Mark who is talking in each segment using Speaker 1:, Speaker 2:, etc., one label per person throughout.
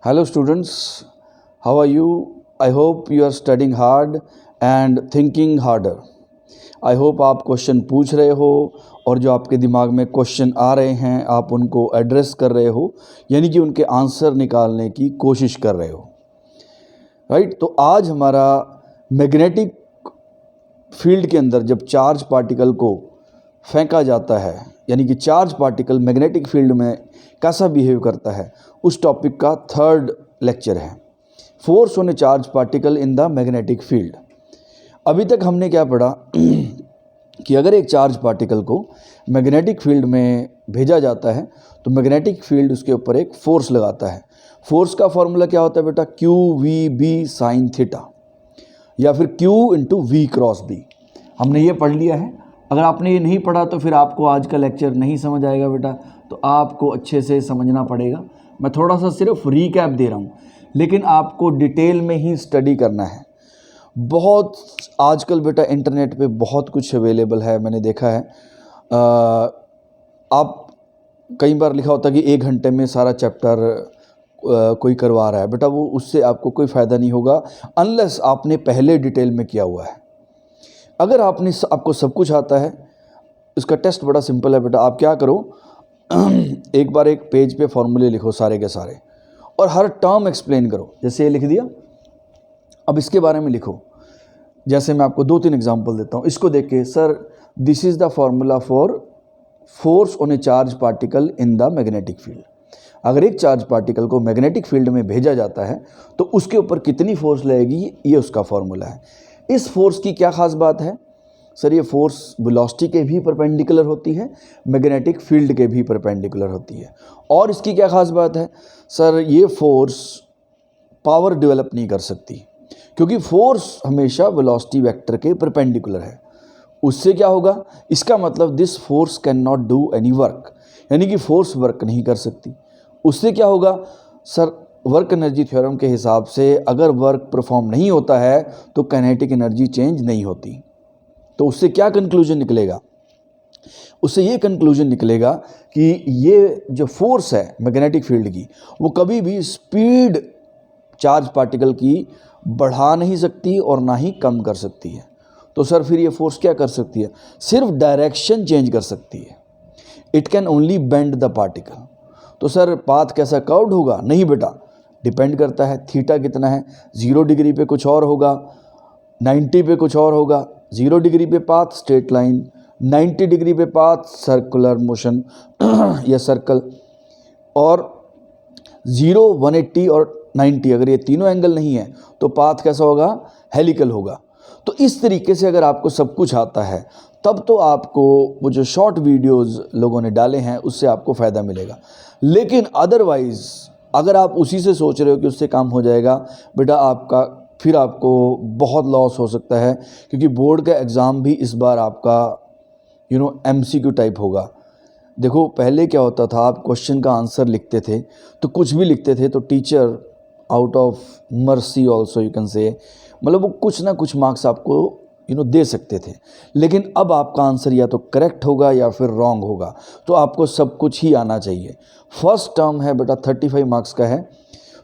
Speaker 1: Hello students, how are you? I hope you are studying hard and thinking harder. I hope आप question पूछ रहे हो और जो आपके दिमाग में क्वेश्चन आ रहे हैं आप उनको एड्रेस कर रहे हो, यानी कि उनके आंसर निकालने की कोशिश कर रहे हो, राइट। तो आज हमारा मैग्नेटिक फील्ड के अंदर जब चार्ज पार्टिकल को फेंका जाता है, यानी कि चार्ज पार्टिकल मैग्नेटिक फील्ड में कैसा बिहेव करता है, उस टॉपिक का थर्ड लेक्चर है, force on A charge particle in the magnetic field. अभी तक हमने क्या पढ़ा कि अगर एक चार्ज पार्टिकल को मैग्नेटिक फील्ड में भेजा जाता है तो मैग्नेटिक फील्ड उसके ऊपर एक फोर्स लगाता है। फोर्स का फॉर्मूला क्या होता है बेटा? Q we B sine theta, या फिर Q into V cross B. हमने ये पढ़ लिया है। अगर आपने ये नहीं पढ़ा तो फिर आपको आज का लेक्चर नहीं समझ आएगा बेटा, तो आपको अच्छे से समझना पड़ेगा। मैं थोड़ा सा सिर्फ रीकैप दे रहा हूँ, लेकिन आपको डिटेल में ही स्टडी करना है। बहुत आजकल बेटा इंटरनेट पे बहुत कुछ अवेलेबल है, मैंने देखा है। आप कई बार लिखा होता है कि 1 घंटे में सारा चैप्टर कोई करवा रहा है, बेटा वो उससे आपको कोई फ़ायदा नहीं होगा अनलेस आपने पहले डिटेल में किया हुआ है। अगर आपको सब कुछ आता है, इसका टेस्ट बड़ा सिंपल है बेटा। आप क्या करो, एक बार एक पेज पे फॉर्मूले लिखो सारे के सारे और हर टर्म एक्सप्लेन करो। जैसे ये लिख दिया, अब इसके बारे में लिखो। जैसे मैं आपको 2-3 एग्जांपल देता हूँ, इसको देख के, sir this is the formula for force on A charge particle in the magnetic field. अगर एक चार्ज पार्टिकल को मैग्नेटिक फील्ड में भेजा जाता है तो उसके ऊपर कितनी फोर्स लगेगी, ये उसका फॉर्मूला है। इस फोर्स की क्या खास बात है? सर ये फोर्स वेलोसिटी के भी परपेंडिकुलर होती है, मैग्नेटिक फील्ड के भी परपेंडिकुलर होती है। और इसकी क्या खास बात है? सर ये फोर्स पावर डेवलप नहीं कर सकती, क्योंकि फोर्स हमेशा वेलोसिटी वेक्टर के परपेंडिकुलर है। उससे क्या होगा? इसका मतलब this force can not do any work, यानी कि फोर्स वर्क नहीं कर सकती। उससे क्या होगा? सर वर्क एनर्जी थ्योरम के हिसाब से अगर वर्क परफॉर्म नहीं होता है तो काइनेटिक एनर्जी चेंज नहीं होती। तो उससे क्या कंक्लूजन निकलेगा? उससे ये कंक्लूजन निकलेगा कि ये जो फोर्स है मैग्नेटिक फील्ड की, वो कभी भी स्पीड चार्ज पार्टिकल की बढ़ा नहीं सकती और ना ही कम कर सकती है। तो सर फिर ये फोर्स क्या कर सकती है? सिर्फ डायरेक्शन चेंज कर सकती है। It can only bend the particle. तो सर पाथ कैसा, कर्व्ड होगा? नहीं बेटा, डिपेंड करता है थीटा कितना है। 0 डिग्री पे कुछ और होगा, 90 पे कुछ और होगा। 0 डिग्री पे पाथ स्ट्रेट लाइन, 90 डिग्री पे पाथ सर्कुलर मोशन या सर्कल, और 0, 180 और 90 अगर ये तीनों एंगल नहीं है तो पाथ कैसा होगा? हेलिकल होगा। तो इस तरीके से अगर आपको सब कुछ आता है तब तो आपको वो जो शॉर्ट वीडियोस लोगों ने डाले हैं उससे आपको फ़ायदा मिलेगा। लेकिन अदरवाइज़ अगर आप उसी से सोच रहे हो कि उससे काम हो जाएगा, बेटा आपको बहुत लॉस हो सकता है, क्योंकि बोर्ड का एग्ज़ाम भी इस बार आपका MCQ टाइप होगा। देखो पहले क्या होता था, आप क्वेश्चन का आंसर लिखते थे तो कुछ भी लिखते थे तो teacher out of mercy also you can say, मतलब वो कुछ ना कुछ मार्क्स आपको दे सकते थे। लेकिन अब आपका आंसर या तो करेक्ट होगा या फिर रॉन्ग होगा, तो आपको सब कुछ ही आना चाहिए। फर्स्ट टर्म है बेटा 35 मार्क्स का है,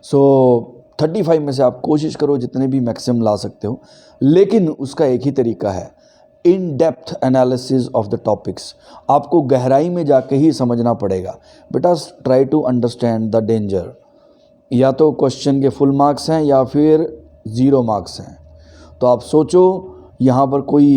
Speaker 1: सो 35 में से आप कोशिश करो जितने भी मैक्सिमम ला सकते हो। लेकिन उसका एक ही तरीका है, in depth analysis of the topics. आपको गहराई में जाके ही समझना पड़ेगा बेटा। Try to understand the danger. या तो क्वेश्चन के फुल मार्क्स हैं या फिर 0 मार्क्स हैं, तो आप सोचो यहाँ पर कोई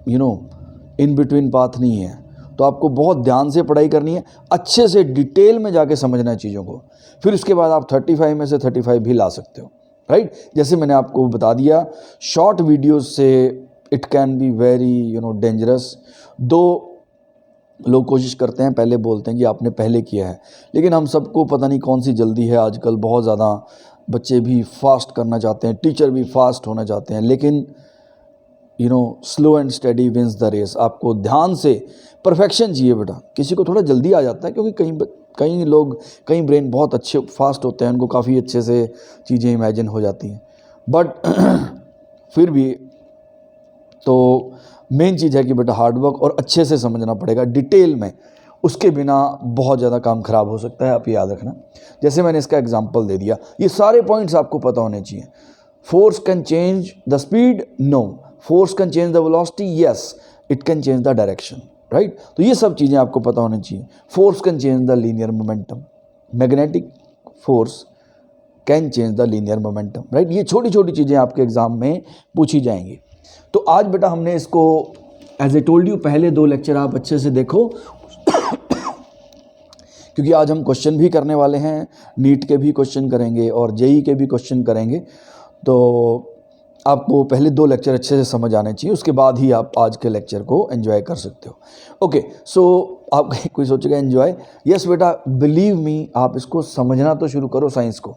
Speaker 1: इन बिटवीन पाथ नहीं है। तो आपको बहुत ध्यान से पढ़ाई करनी है, अच्छे से डिटेल में जाके समझना है चीज़ों को, फिर उसके बाद आप 35 में से 35 भी ला सकते हो, राइट। जैसे मैंने आपको बता दिया, शॉर्ट वीडियोस से it can be very dangerous. 2 लोग कोशिश करते हैं, पहले बोलते हैं कि आपने पहले किया है, लेकिन हम सबको पता नहीं कौन सी जल्दी है आजकल। बहुत ज़्यादा बच्चे भी फास्ट करना चाहते हैं, टीचर भी फास्ट होना चाहते हैं, लेकिन slow and study wins the race. आपको ध्यान से परफेक्शन चाहिए बेटा। किसी को थोड़ा जल्दी आ जाता है, क्योंकि कई ब्रेन बहुत अच्छे फास्ट होते हैं, उनको काफ़ी अच्छे से चीज़ें इमेजिन हो जाती हैं। बट फिर भी तो मेन चीज़ है कि बेटा हार्डवर्क और अच्छे से समझना पड़ेगा डिटेल में। उसके बिना बहुत ज़्यादा काम ख़राब हो सकता है, आप याद रखना। जैसे मैंने इसका एग्जांपल दे दिया, ये सारे पॉइंट्स आपको पता होने चाहिए। Force can change the speed, no. Force can change the velocity, yes. It can change the direction, right. तो ये सब चीज़ें आपको पता होनी चाहिए। Force can change the linear momentum, magnetic force can change the linear momentum, right. ये छोटी छोटी चीज़ें आपके एग्जाम में पूछी जाएंगी। तो आज बेटा हमने इसको एज ए टोल्ड यू, पहले 2 लेक्चर आप अच्छे से देखो क्योंकि आज हम क्वेश्चन भी करने वाले हैं, नीट के भी क्वेश्चन करेंगे और जेई के भी क्वेश्चन करेंगे। तो आपको पहले 2 लेक्चर अच्छे से समझ आने चाहिए, उसके बाद ही आप आज के लेक्चर को एंजॉय कर सकते हो। ओके, सो आप कोई सोचेगा एंजॉय, यस बेटा, बिलीव मी, आप इसको समझना तो शुरू करो साइंस को।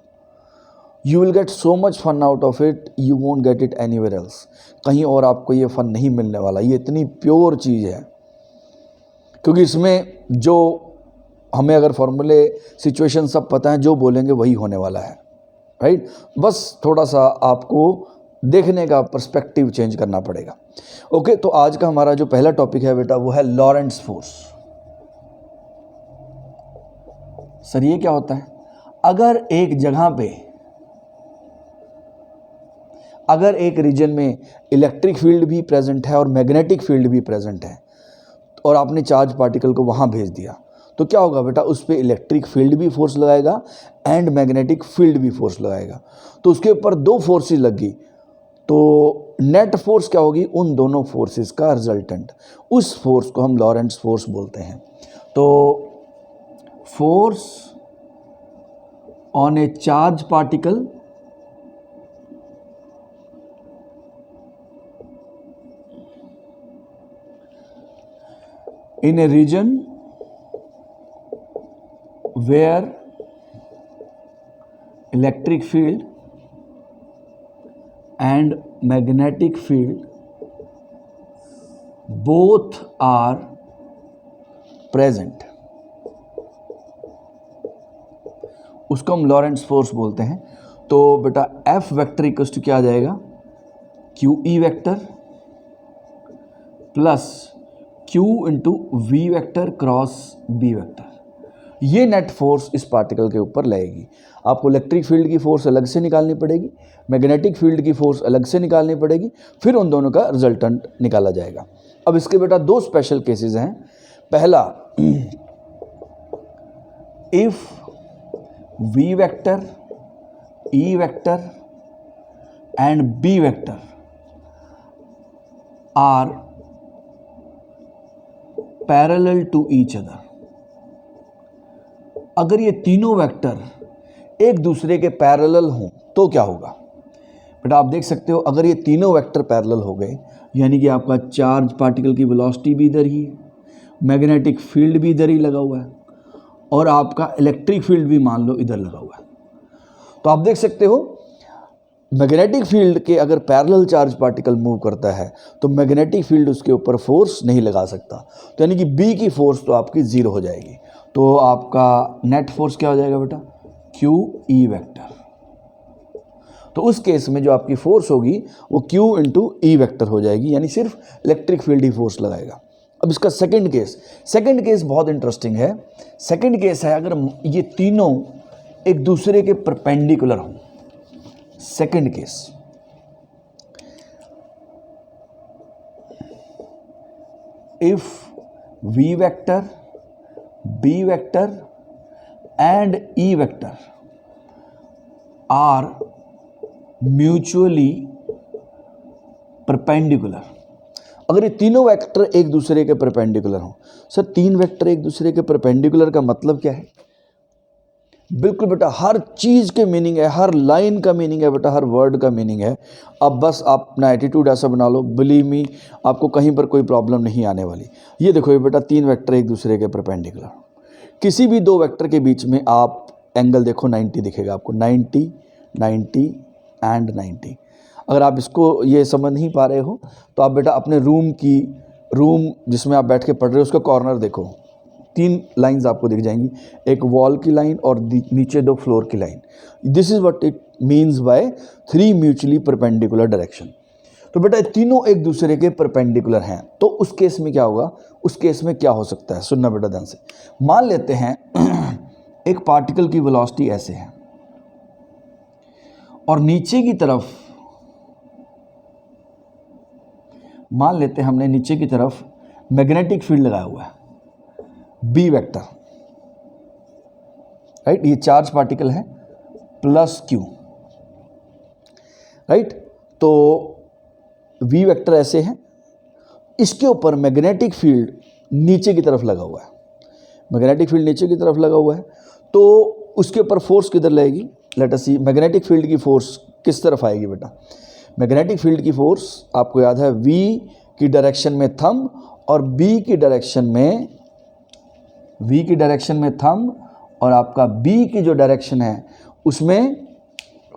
Speaker 1: You will get so much fun out of it, you won't get it anywhere else. कहीं और आपको ये फन नहीं मिलने वाला। ये इतनी प्योर चीज़ है क्योंकि इसमें जो हमें अगर फॉर्मूले, सिचुएशन सब पता है, जो बोलेंगे वही होने वाला है, राइट। बस थोड़ा सा आपको देखने का पर्सपेक्टिव चेंज करना पड़ेगा। ओके, तो आज का हमारा जो पहला टॉपिक है बेटा वो है लॉरेंट्ज फोर्स। सर ये क्या होता है? अगर एक जगह पे, अगर एक रीजन में इलेक्ट्रिक फील्ड भी प्रेजेंट है और मैग्नेटिक फील्ड भी प्रेजेंट है और आपने चार्ज पार्टिकल को वहाँ भेज दिया, तो क्या होगा बेटा? उस पर इलेक्ट्रिक फील्ड भी फोर्स लगाएगा एंड मैग्नेटिक फील्ड भी फोर्स लगाएगा। तो उसके ऊपर 2 फोर्सेस लगी, तो नेट फोर्स क्या होगी? उन दोनों फोर्सेस का रिजल्टेंट। उस फोर्स को हम लॉरेंट्ज फोर्स बोलते हैं। तो force on A charge particle in a region where electric field and magnetic field both are present, उसको हम लॉरेंट्ज फोर्स बोलते हैं। तो बेटा F वेक्टर इक्वल टू क्या आ जाएगा? QE vector plus Q into we vector cross B vector. ये नेट फोर्स इस पार्टिकल के ऊपर लगेगी। आपको इलेक्ट्रिक फील्ड की फोर्स अलग से निकालनी पड़ेगी, मैग्नेटिक फील्ड की फोर्स अलग से निकालनी पड़ेगी, फिर उन दोनों का रिजल्टेंट निकाला जाएगा। अब इसके बेटा 2 स्पेशल केसेस हैं। पहला, if V vector, E vector and B vector are parallel to each other. अगर ये तीनों वेक्टर एक दूसरे के पैरेलल हों तो क्या होगा? बेटा आप देख सकते हो, अगर ये तीनों वेक्टर पैरेलल हो गए, यानी कि आपका चार्ज पार्टिकल की वेलोसिटी भी इधर ही है, मैग्नेटिक फील्ड भी इधर ही लगा हुआ है और आपका इलेक्ट्रिक फील्ड भी मान लो इधर लगा हुआ है, तो आप देख सकते हो मैग्नेटिक फील्ड के अगर पैरेलल चार्ज पार्टिकल मूव करता है तो मैग्नेटिक फील्ड उसके ऊपर फोर्स नहीं लगा सकता। तो यानी कि B की फोर्स तो आपकी 0 हो जाएगी। तो आपका नेट फोर्स क्या हो जाएगा बेटा? QE vector. तो उस केस में जो आपकी फोर्स होगी वो Q इंटू E वेक्टर हो जाएगी, यानी सिर्फ इलेक्ट्रिक फील्ड ही फोर्स लगाएगा। अब इसका सेकंड केस बहुत इंटरेस्टिंग है। सेकंड केस है अगर ये तीनों एक दूसरे के परपेंडिकुलर हों। Second case, if V vector, B vector and E vector are mutually perpendicular. अगर ये तीनों वेक्टर एक दूसरे के परपेंडिकुलर हों। सर 3 वेक्टर एक दूसरे के परपेंडिकुलर का मतलब क्या है? बिल्कुल बेटा, हर चीज़ के मीनिंग है, हर लाइन का मीनिंग है बेटा, हर वर्ड का मीनिंग है। अब बस आप अपना एटीट्यूड ऐसा बना लो, बिलीव मी आपको कहीं पर कोई प्रॉब्लम नहीं आने वाली। ये देखो ये बेटा 3 वेक्टर एक दूसरे के परपेंडिकुलर, किसी भी 2 वेक्टर के बीच में आप एंगल देखो 90 दिखेगा आपको, 90, 90 एंड 90। अगर आप इसको ये समझ नहीं पा रहे हो तो आप बेटा अपने रूम जिसमें आप बैठ के पढ़ रहे हो उसका कॉर्नर देखो, 3 लाइंस आपको दिख जाएंगी, एक वॉल की लाइन और नीचे 2 फ्लोर की line. This is what it means by 3 mutually perpendicular direction. तो बेटा ये तीनों एक दूसरे के परपेंडिकुलर हैं, तो उस केस में क्या होगा, उस केस में क्या हो सकता है, सुनना बेटा ध्यान से। मान लेते हैं एक पार्टिकल की वेलोसिटी ऐसे है और नीचे की तरफ, मान लेते हैं हमने नीचे की तरफ मैग्नेटिक फील्ड लगाया हुआ है बी वेक्टर, राइट, ये चार्ज पार्टिकल है प्लस क्यू, राइट, तो वी वेक्टर ऐसे है, इसके ऊपर मैग्नेटिक फील्ड नीचे की तरफ लगा हुआ है, मैग्नेटिक फील्ड नीचे की तरफ लगा हुआ है, तो उसके ऊपर फोर्स किधर लगेगी, लेट अस सी, मैग्नेटिक फील्ड की फोर्स किस तरफ आएगी बेटा, मैग्नेटिक फील्ड की फोर्स आपको याद है V की डायरेक्शन में थंब और B की डायरेक्शन में, V की डायरेक्शन में थंब और आपका B की जो डायरेक्शन है उसमें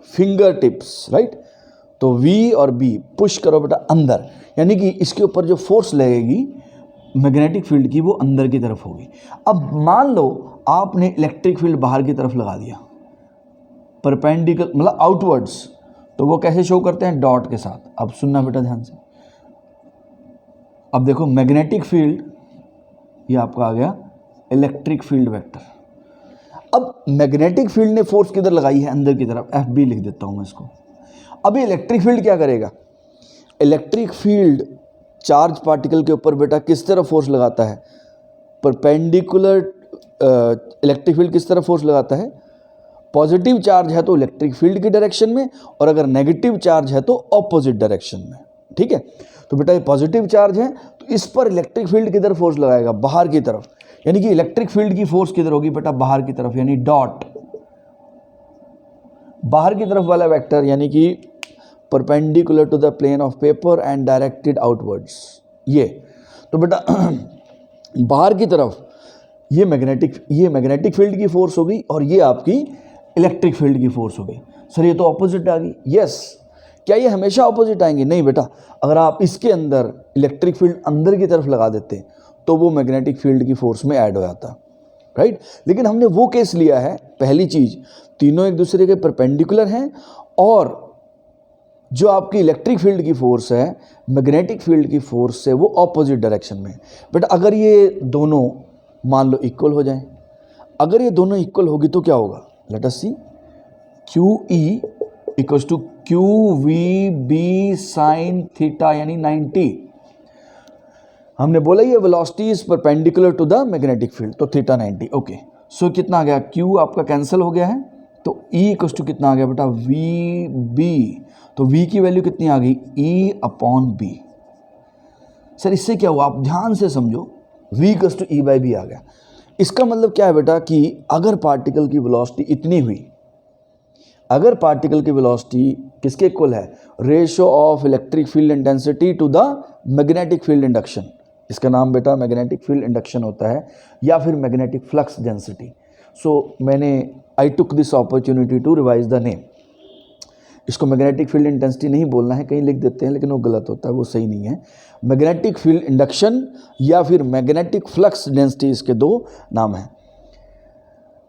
Speaker 1: फिंगर टिप्स, राइट, तो V और B पुश करो बेटा अंदर, यानी कि इसके ऊपर जो फोर्स लगेगी मैग्नेटिक फील्ड की वो अंदर की तरफ होगी। अब मान लो आपने इलेक्ट्रिक फील्ड बाहर की तरफ लगा दिया, परपेंडिकुलर मतलब आउटवर्ड्स, तो वो कैसे शो करते हैं, डॉट के साथ। अब सुनना बेटा ध्यान से, अब देखो मैग्नेटिक फील्ड ये आपका आ गया इलेक्ट्रिक फील्ड वेक्टर। अब मैग्नेटिक फील्ड ने फोर्स किधर लगाई है, अंदर की तरफ, FB लिख देता हूं मैं इसको। अब ये इलेक्ट्रिक फील्ड क्या करेगा, इलेक्ट्रिक फील्ड चार्ज पार्टिकल के ऊपर बेटा किस तरह फोर्स लगाता है, परपेंडिकुलर, इलेक्ट्रिक फील्ड किस तरह फोर्स लगाता है, पॉजिटिव चार्ज है तो इलेक्ट्रिक फील्ड की डायरेक्शन में, और अगर नेगेटिव चार्ज है तो ऑपोजिट डायरेक्शन में, ठीक है। तो बेटा ये पॉजिटिव चार्ज है तो इस पर इलेक्ट्रिक फील्ड किधर फोर्स लगाएगा, बाहर की तरफ, यानी कि इलेक्ट्रिक फील्ड की फोर्स किधर होगी बेटा, बाहर की तरफ, यानी डॉट, बाहर की तरफ वाला वेक्टर, यानी कि perpendicular to the plane of paper and directed outwards, ये तो बेटा बाहर की तरफ ये मैग्नेटिक फील्ड की फोर्स होगी और ये आपकी इलेक्ट्रिक फील्ड की फोर्स होगी। सर ये तो ऑपोजिट आ गई, यस, क्या ये हमेशा ऑपोजिट आएंगे, नहीं बेटा, अगर आप इसके अंदर इलेक्ट्रिक फील्ड अंदर की तरफ लगा देते तो वो मैग्नेटिक फील्ड की फोर्स में ऐड हो जाता, राइट। लेकिन हमने वो केस लिया है, पहली चीज तीनों एक दूसरे के परपेंडिकुलर हैं और जो आपकी इलेक्ट्रिक फील्ड की फोर्स है मैग्नेटिक फील्ड की फोर्स से वो ऑपोजिट डायरेक्शन में। बट अगर ये दोनों मान लो इक्वल हो जाएं, अगर ये दोनों इक्वल होगी तो क्या होगा, let us see, QE equals to QVB sine theta यानी 90। हमने बोला ये velocity is perpendicular to the magnetic field, तो थीटा 90, ओके। सो कितना आ गया, Q आपका कैंसिल हो गया है, तो E इक्वल्स टू कितना आ गया बेटा, VB, तो V की वैल्यू कितनी आ गई, E/B। सर इससे क्या हुआ, आप ध्यान से समझो, V इक्वल्स टू E/B आ गया। इसका मतलब क्या है बेटा कि अगर पार्टिकल की वेलोसिटी इतनी हुई, अगर पार्टिकल की वेलोसिटी किसके इक्वल है, ratio of electric field intensity to the magnetic field induction, इसका नाम बेटा मैग्नेटिक फील्ड इंडक्शन होता है या फिर मैग्नेटिक फ्लक्स डेंसिटी। सो मैंने I took this opportunity to revise the name. इसको मैग्नेटिक फील्ड इंटेंसिटी नहीं बोलना है, कहीं लिख देते हैं लेकिन वो गलत होता है, वो सही नहीं है। मैग्नेटिक फील्ड इंडक्शन या फिर मैग्नेटिक फ्लक्स डेंसिटी, इसके दो नाम हैं।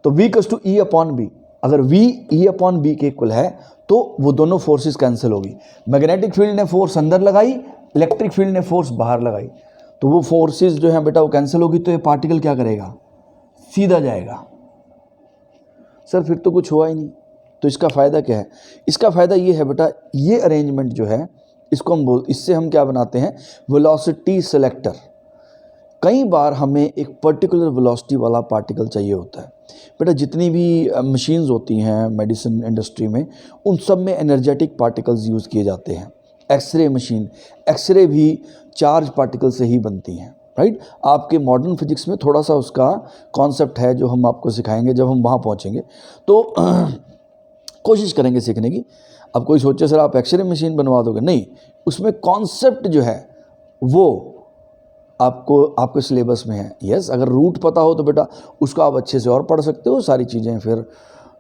Speaker 1: तो V इक्वल्स टू E/B, अगर V E/B के इक्वल है तो वो दोनों फोर्सेस कैंसिल होगी। मैग्नेटिक फील्ड ने फोर्स अंदर लगाई, इलेक्ट्रिक फील्ड ने फोर्स बाहर लगाई, तो वो फोर्सेस जो है बेटा वो कैंसिल होगी, तो ये पार्टिकल क्या करेगा, सीधा जाएगा। सर फिर तो कुछ हुआ ही नहीं, तो इसका फ़ायदा क्या है, इसका फ़ायदा ये है बेटा, ये अरेंजमेंट जो है इसको हम इससे हम क्या बनाते हैं, वेलोसिटी सेलेक्टर। कई बार हमें एक पर्टिकुलर वेलोसिटी वाला पार्टिकल चाहिए होता है बेटा। जितनी भी मशीन्स होती हैं मेडिसिन इंडस्ट्री में, उन सब में एनर्जेटिक पार्टिकल्स यूज़ किए जाते हैं। एक्सरे मशीन, एक्सरे भी चार्ज पार्टिकल से ही बनती हैं, राइट। आपके मॉडर्न फिजिक्स में थोड़ा सा उसका कॉन्सेप्ट है जो हम आपको सिखाएंगे जब हम वहाँ पहुँचेंगे, तो कोशिश करेंगे सीखने की। अब कोई सोचे सर आप एक्सरे मशीन बनवा दोगे, नहीं, उसमें कॉन्सेप्ट जो है वो आपको आपके सिलेबस में है। यस, अगर रूट पता हो तो बेटा उसको आप अच्छे से और पढ़ सकते हो सारी चीज़ें, फिर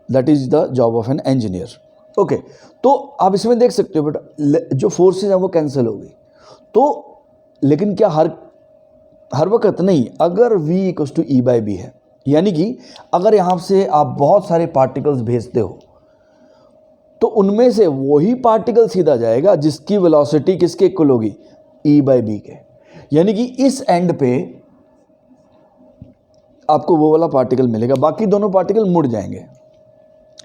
Speaker 1: that is the job of an engineer. Okay, तो आप इसमें देख सकते हो बेटा जो फोर्सेज हैं वो कैंसिल हो गई, तो लेकिन क्या हर वक्त नहीं, अगर V इक्वल्स टू E/B है, यानी कि अगर यहाँ से आप बहुत सारे पार्टिकल्स भेजते हो तो उनमें से वही पार्टिकल सीधा जाएगा जिसकी वेलोसिटी किसके इक्वल होगी, E/b के। यानी कि इस एंड पे आपको वो वाला पार्टिकल मिलेगा, बाकी दोनों पार्टिकल मुड़ जाएंगे,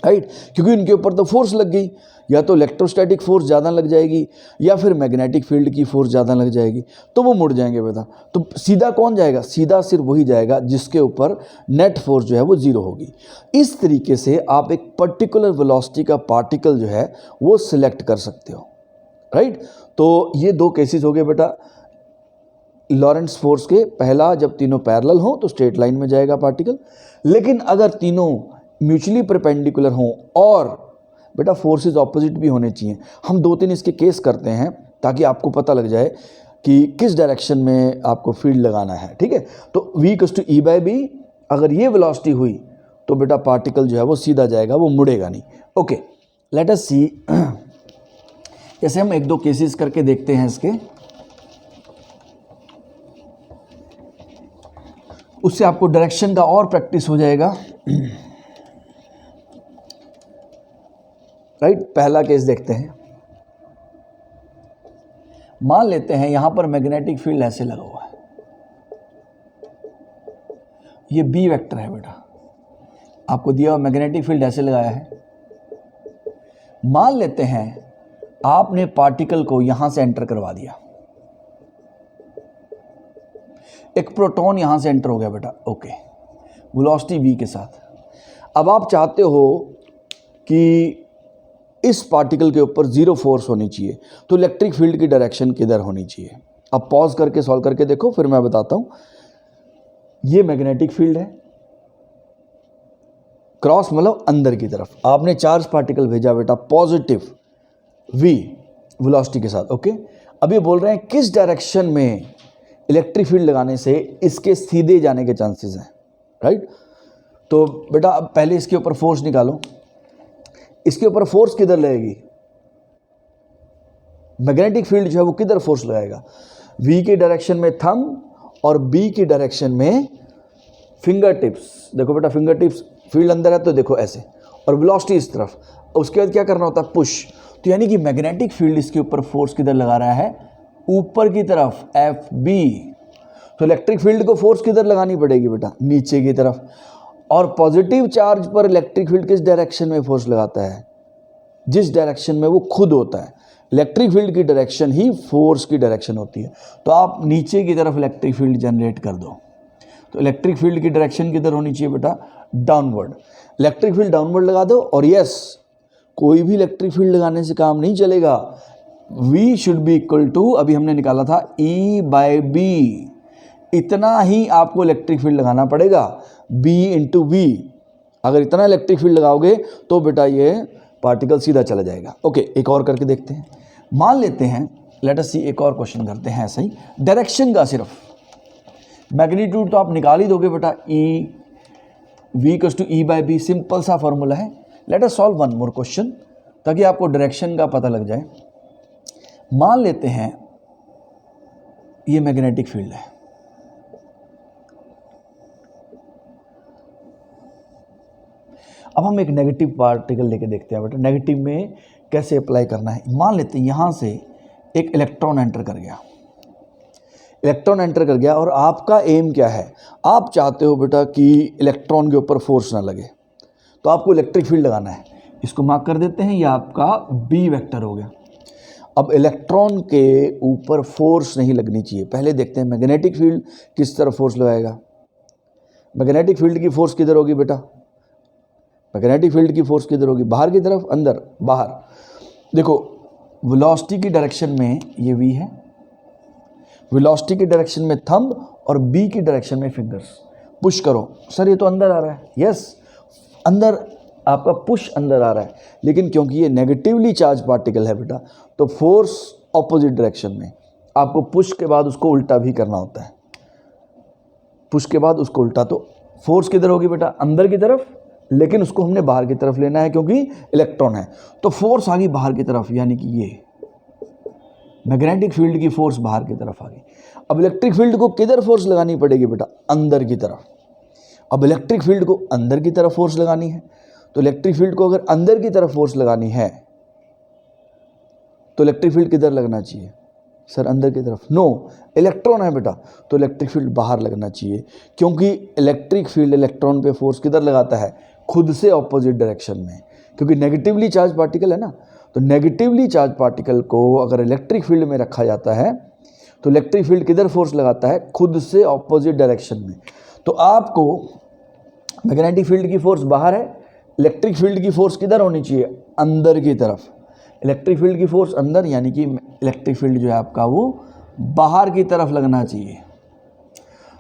Speaker 1: राइट, क्योंकि उनके ऊपर तो फोर्स लग गई, या तो इलेक्ट्रोस्टैटिक फोर्स ज़्यादा लग जाएगी या फिर मैग्नेटिक फील्ड की फोर्स ज़्यादा लग जाएगी, तो वो मुड़ जाएंगे बेटा। तो सीधा कौन जाएगा, सीधा सिर्फ वही जाएगा जिसके ऊपर नेट फोर्स जो है वो ज़ीरो होगी। इस तरीके से आप एक पर्टिकुलर वेलोसिटी का पार्टिकल जो है वो सिलेक्ट कर सकते हो, राइट। तो ये दो केसेस हो गए बेटा लॉरेंट्ज फोर्स के। पहला, जब तीनों पैरेलल हों तो स्ट्रेट लाइन में जाएगा पार्टिकल, लेकिन अगर तीनों म्यूचुअली परपेंडिकुलर हों और बेटा फोर्सेस ऑपोजिट भी होने चाहिए। हम 2-3 इसके केस करते हैं ताकि आपको पता लग जाए कि किस डायरेक्शन में आपको फील्ड लगाना है, ठीक है। तो V = E/b, अगर ये वेलोसिटी हुई तो बेटा पार्टिकल जो है वो सीधा जाएगा, वो मुड़ेगा नहीं। ओके, लेट अस सी, जैसे हम 1-2 केसेस करके देखते हैं इसके, उससे आपको डायरेक्शन का और प्रैक्टिस हो जाएगा, राइट। पहला केस देखते हैं। मान लेते हैं यहां पर मैग्नेटिक फील्ड ऐसे लगा हुआ है, ये B वेक्टर है बेटा, आपको दिया हुआ मैग्नेटिक फील्ड ऐसे लगाया है। मान लेते हैं आपने पार्टिकल को यहां से एंटर करवा दिया, एक प्रोटॉन यहां से एंटर हो गया बेटा, ओके, वेलोसिटी v के साथ। अब आप चाहते हो कि इस पार्टिकल के ऊपर जीरो फोर्स होनी चाहिए, तो इलेक्ट्रिक फील्ड की डायरेक्शन किधर होनी चाहिए। अब पॉज करके सॉल्व करके देखो, फिर मैं बताता हूं। ये मैग्नेटिक फील्ड है, क्रॉस मतलब अंदर की तरफ, आपने चार्ज पार्टिकल भेजा बेटा पॉजिटिव v वेलोसिटी के साथ, ओके। अब ये बोल रहे हैं किस डायरेक्शन में इलेक्ट्रिक फील्ड लगाने से इसके सीधे जाने के चांसेस हैं, राइट। तो बेटा अब पहले इसके ऊपर फोर्स निकालो, इसके ऊपर फोर्स किधर लगेगी, मैग्नेटिक फील्ड जो है वो किधर फोर्स लगाएगा, V की डायरेक्शन में थंब और B की डायरेक्शन में फिंगर टिप्स। देखो बेटा फिंगर टिप्स, फील्ड अंदर है तो देखो ऐसे, और वेलोसिटी इस तरफ, उसके बाद क्या करना होता है, पुश। तो यानी कि मैग्नेटिक फील्ड इसके ऊपर फोर्स किधर लगा रहा है, ऊपर की तरफ, FB। तो इलेक्ट्रिक फील्ड को फोर्स किधर लगानी पड़ेगी बेटा, नीचे की तरफ। और पॉजिटिव चार्ज पर इलेक्ट्रिक फील्ड किस डायरेक्शन में फोर्स लगाता है, जिस डायरेक्शन में वो खुद होता है। इलेक्ट्रिक फील्ड की डायरेक्शन ही फोर्स की डायरेक्शन होती है। तो आप नीचे की तरफ इलेक्ट्रिक फील्ड जनरेट कर दो, तो इलेक्ट्रिक फील्ड की डायरेक्शन किधर होनी चाहिए बेटा, डाउनवर्ड। इलेक्ट्रिक फील्ड डाउनवर्ड लगा दो, और यस, कोई भी इलेक्ट्रिक फील्ड लगाने से काम नहीं चलेगा। V should be equal to, अभी हमने निकाला था E/b, इतना ही आपको इलेक्ट्रिक फील्ड लगाना पड़ेगा, B × V। अगर इतना इलेक्ट्रिक फील्ड लगाओगे तो बेटा ये पार्टिकल सीधा चला जाएगा। ओके, एक और करके देखते हैं। मान लेते हैं, लेट अस सी, एक और क्वेश्चन करते हैं ऐसा ही, डायरेक्शन का सिर्फ। मैग्नीट्यूड तो आप निकाल ही दोगे बेटा, V = E/b, सिंपल सा फॉर्मूला है। Let us solve one more question ताकि आपको डायरेक्शन का पता लग जाए। मान लेते हैं ये मैग्नेटिक फील्ड है, अब हम एक नेगेटिव पार्टिकल लेके देखते हैं बेटा, नेगेटिव में कैसे अप्लाई करना है। मान लेते हैं यहाँ से एक इलेक्ट्रॉन एंटर कर गया, इलेक्ट्रॉन एंटर कर गया, और आपका एम क्या है, आप चाहते हो बेटा कि इलेक्ट्रॉन के ऊपर फोर्स ना लगे, तो आपको इलेक्ट्रिक फील्ड लगाना है। इसको मार्क कर देते हैं, ये आपका B वेक्टर हो गया। अब इलेक्ट्रॉन के ऊपर फोर्स नहीं लगनी चाहिए। पहले देखते हैं मैग्नेटिक फील्ड किस तरफ फोर्स लगाएगा। मैग्नेटिक फील्ड की फोर्स किधर होगी बेटा, मैग्नेटिक फील्ड की फोर्स किधर होगी, बाहर की तरफ, अंदर, बाहर। देखो वेलोसिटी की डायरेक्शन में ये V है, वेलोसिटी की डायरेक्शन में थंब, और B की डायरेक्शन में फिंगर्स। पुश करो, सर ये तो अंदर आ रहा है, यस, अंदर आपका पुश अंदर आ रहा है, लेकिन क्योंकि ये नेगेटिवली चार्ज पार्टिकल है बेटा, तो फोर्स ऑपोजिट डायरेक्शन में। आपको पुश के बाद उसको उल्टा भी करना होता है, पुश के बाद उसको उल्टा। तो फोर्स किधर होगी बेटा, अंदर की तरफ, लेकिन उसको हमने बाहर की तरफ लेना है क्योंकि इलेक्ट्रॉन है। तो फोर्स आ गई बाहर की तरफ, यानी कि ये मैग्नेटिक फील्ड की फोर्स बाहर की तरफ आ गई। अब इलेक्ट्रिक फील्ड को किधर फोर्स लगानी पड़ेगी बेटा, अंदर की तरफ। अब इलेक्ट्रिक फील्ड को अंदर की तरफ फोर्स लगानी है, तो इलेक्ट्रिक फील्ड को अगर अंदर की तरफ फोर्स लगानी है तो इलेक्ट्रिक फील्ड किधर लगना चाहिए सर, अंदर की तरफ। नो, इलेक्ट्रॉन है बेटा, तो इलेक्ट्रिक फील्ड बाहर लगना चाहिए, क्योंकि इलेक्ट्रिक फील्ड इलेक्ट्रॉन पे फोर्स किधर लगाता है, खुद से ऑपोजिट डायरेक्शन में, क्योंकि नेगेटिवली चार्ज पार्टिकल है ना। तो नेगेटिवली चार्ज पार्टिकल को अगर इलेक्ट्रिक फील्ड में रखा जाता है तो इलेक्ट्रिक फील्ड किधर फोर्स लगाता है, खुद से ऑपोजिट डायरेक्शन में। तो आपको मैग्नेटिक फील्ड की फोर्स बाहर है, इलेक्ट्रिक फील्ड की फोर्स किधर होनी चाहिए, अंदर की तरफ। इलेक्ट्रिक फील्ड की फोर्स अंदर, यानी कि इलेक्ट्रिक फील्ड जो है आपका वो बाहर की तरफ लगना चाहिए।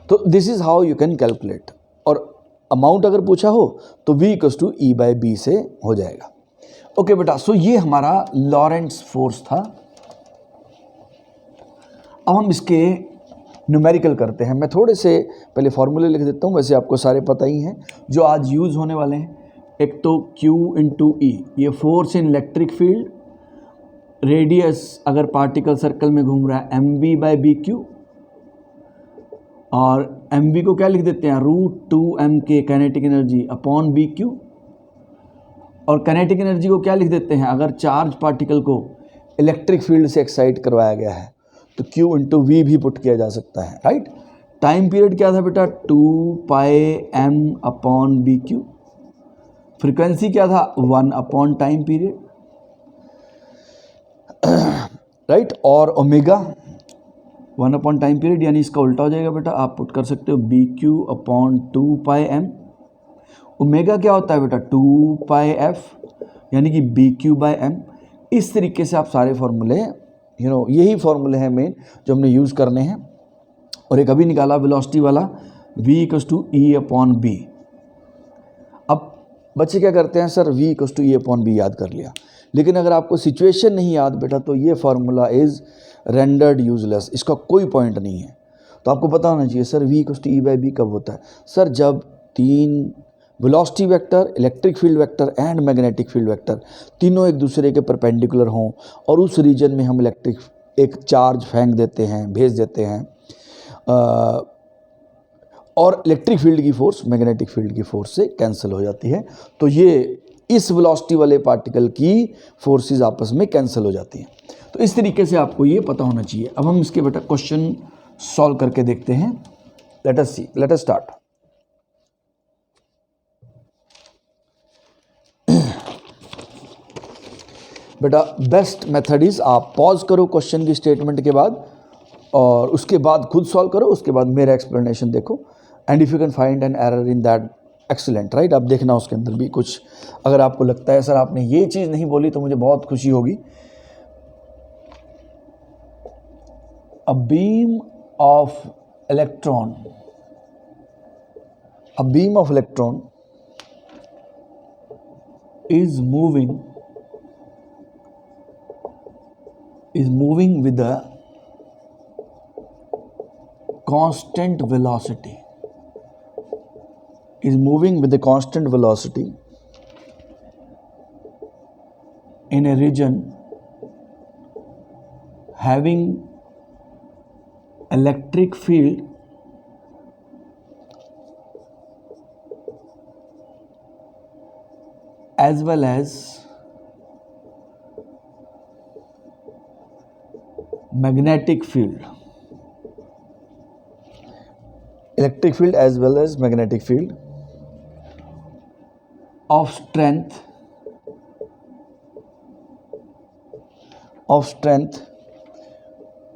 Speaker 1: तो this is how you can calculate. और अमाउंट अगर पूछा हो तो V = E/B से हो जाएगा। ओके बेटा, सो ये हमारा लॉरेंट्ज फोर्स था। अब हम इसके न्यूमेरिकल करते हैं। मैं थोड़े से पहले फॉर्मूले लिख देता हूँ, वैसे आपको सारे पता ही हैं जो आज यूज़ होने वाले हैं। एक तो Q × E, ये force in electric field, radius अगर पार्टिकल सर्कल में घूम रहा है mv/bq, और mv को क्या लिख देते हैं, √2m/k kinetic energy upon bq, और काइनेटिक एनर्जी को क्या लिख देते हैं, अगर चार्ज पार्टिकल को इलेक्ट्रिक फील्ड से एक्साइट करवाया गया है तो Q × V भी पुट किया जा सकता है, राइट। टाइम पीरियड क्या था बेटा, 2πm/bq। फ्रीक्वेंसी क्या था, 1 टाइम पीरियड, राइट। और ओमेगा 1 टाइम पीरियड, यानी इसका उल्टा हो जाएगा बेटा, आप पुट कर सकते हो bq/2πm। ओमेगा क्या होता है बेटा, 2πf, यानी कि bq/m। इस तरीके से आप सारे फॉर्मूले यही फॉर्मूले हैं मेन जो हमने यूज़ करने हैं। और एक अभी निकाला वेलोसिटी वाला, V = E/B। अब बच्चे क्या करते हैं, सर V = E/B याद कर लिया, लेकिन अगर आपको सिचुएशन नहीं याद बेटा तो ये फार्मूला इज़ रेंडर्ड यूजलेस, इसका कोई पॉइंट नहीं है। तो आपको पता होना चाहिए सर V = E/B कब होता है, सर जब तीन velocity vector, electric field vector and magnetic field vector तीनों एक दूसरे के परपेंडिकुलर हों और उस रीजन में हम एक चार्ज फेंक देते हैं, भेज देते हैं, और इलेक्ट्रिक फील्ड की फोर्स मैग्नेटिक फील्ड की फोर्स से कैंसिल हो जाती है। तो ये इस वेलोसिटी वाले पार्टिकल की फोर्सेस आपस में कैंसिल हो जाती हैं। तो इस तरीके से आपको ये पता होना चाहिए। अब हम इसके बेटा क्वेश्चन सॉल्व करके देखते हैं। लेट अस सी, लेट अस स्टार्ट। बेटा बेस्ट मेथड इज़ आप पॉज करो क्वेश्चन की स्टेटमेंट के बाद और उसके बाद खुद सॉल्व करो, उसके बाद मेरा एक्सप्लेनेशन देखो, and if you can find an error in that excellent, right. आप देखना उसके अंदर भी कुछ, अगर आपको लगता है सर आपने ये चीज़ नहीं बोली तो मुझे बहुत खुशी होगी। A beam of electron is moving with a constant velocity, in a region having electric field as well as magnetic field, electric field as well as magnetic field of strength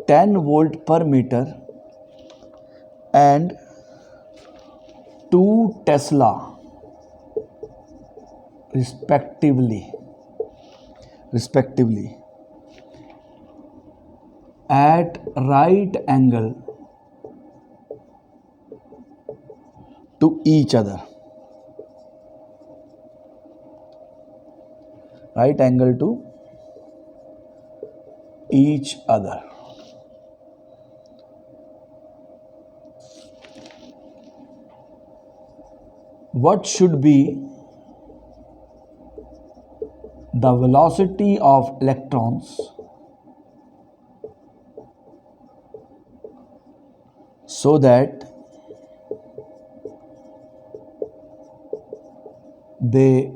Speaker 1: 10 volt per meter and 2 Tesla respectively at right angle to each other, right angle to each other. What should be the velocity of electrons so that they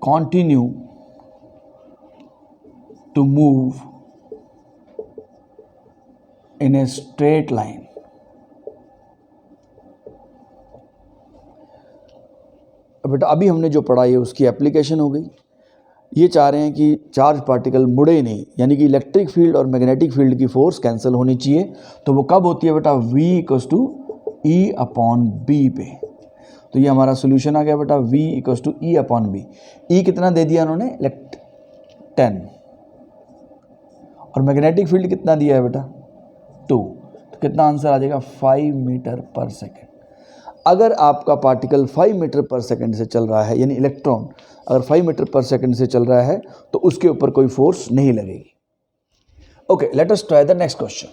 Speaker 1: continue to move in a straight line. बेटा अभी हमने जो पढ़ा है उसकी application हो गई। ये चाह रहे हैं कि चार्ज पार्टिकल मुड़े नहीं, यानी कि इलेक्ट्रिक फील्ड और मैग्नेटिक फील्ड की फोर्स कैंसिल होनी चाहिए। तो वो कब होती है बेटा? V equals to E upon B पे। तो ये हमारा सोल्यूशन आ गया बेटा, V equals to E upon B. E कितना दे दिया उन्होंने? 10। और मैग्नेटिक फील्ड कितना दिया है बेटा? 2। तो कितना आंसर आ जाएगा? 5 मीटर पर सेकेंड। अगर आपका पार्टिकल 5 मीटर पर सेकंड से चल रहा है, यानी इलेक्ट्रॉन अगर 5 मीटर पर सेकंड से चल रहा है तो उसके ऊपर कोई फोर्स नहीं लगेगी। Okay, let us try the next question.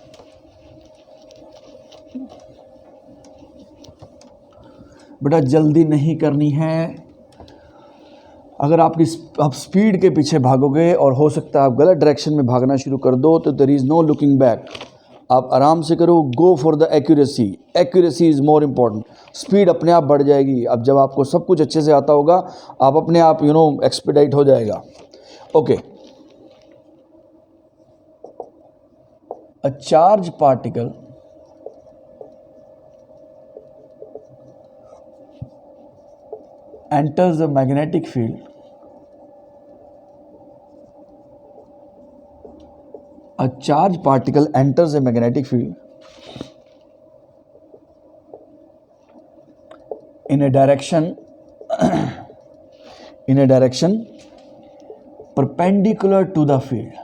Speaker 1: बेटा जल्दी नहीं करनी है। अगर आप स्पीड के पीछे भागोगे और हो सकता है आप गलत डायरेक्शन में भागना शुरू कर दो, तो there is no looking back. आप आराम से करो, go for the accuracy. Accuracy is more important. Speed अपने आप बढ़ जाएगी। अब जब आपको सब कुछ अच्छे से आता होगा, आप अपने आप एक्सपेडाइट हो जाएगा। Okay, a charge particle enters the magnetic field, a charged particle enters a magnetic field in a direction perpendicular to the field,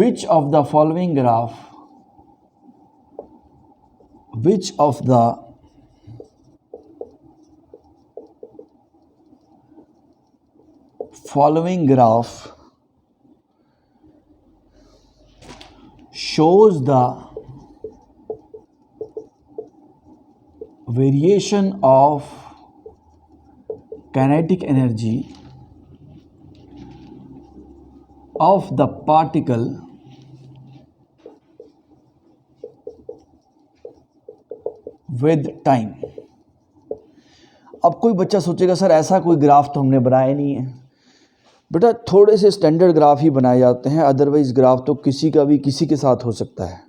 Speaker 1: which of the following graph shows the variation of kinetic energy of the particle with time। अब कोई बच्चा सोचेगा sir ऐसा कोई graph तो हमने बनाया नहीं है। बेटा थोड़े से स्टैंडर्ड ग्राफ ही बनाए जाते हैं, अदरवाइज ग्राफ तो किसी का भी किसी के साथ हो सकता है।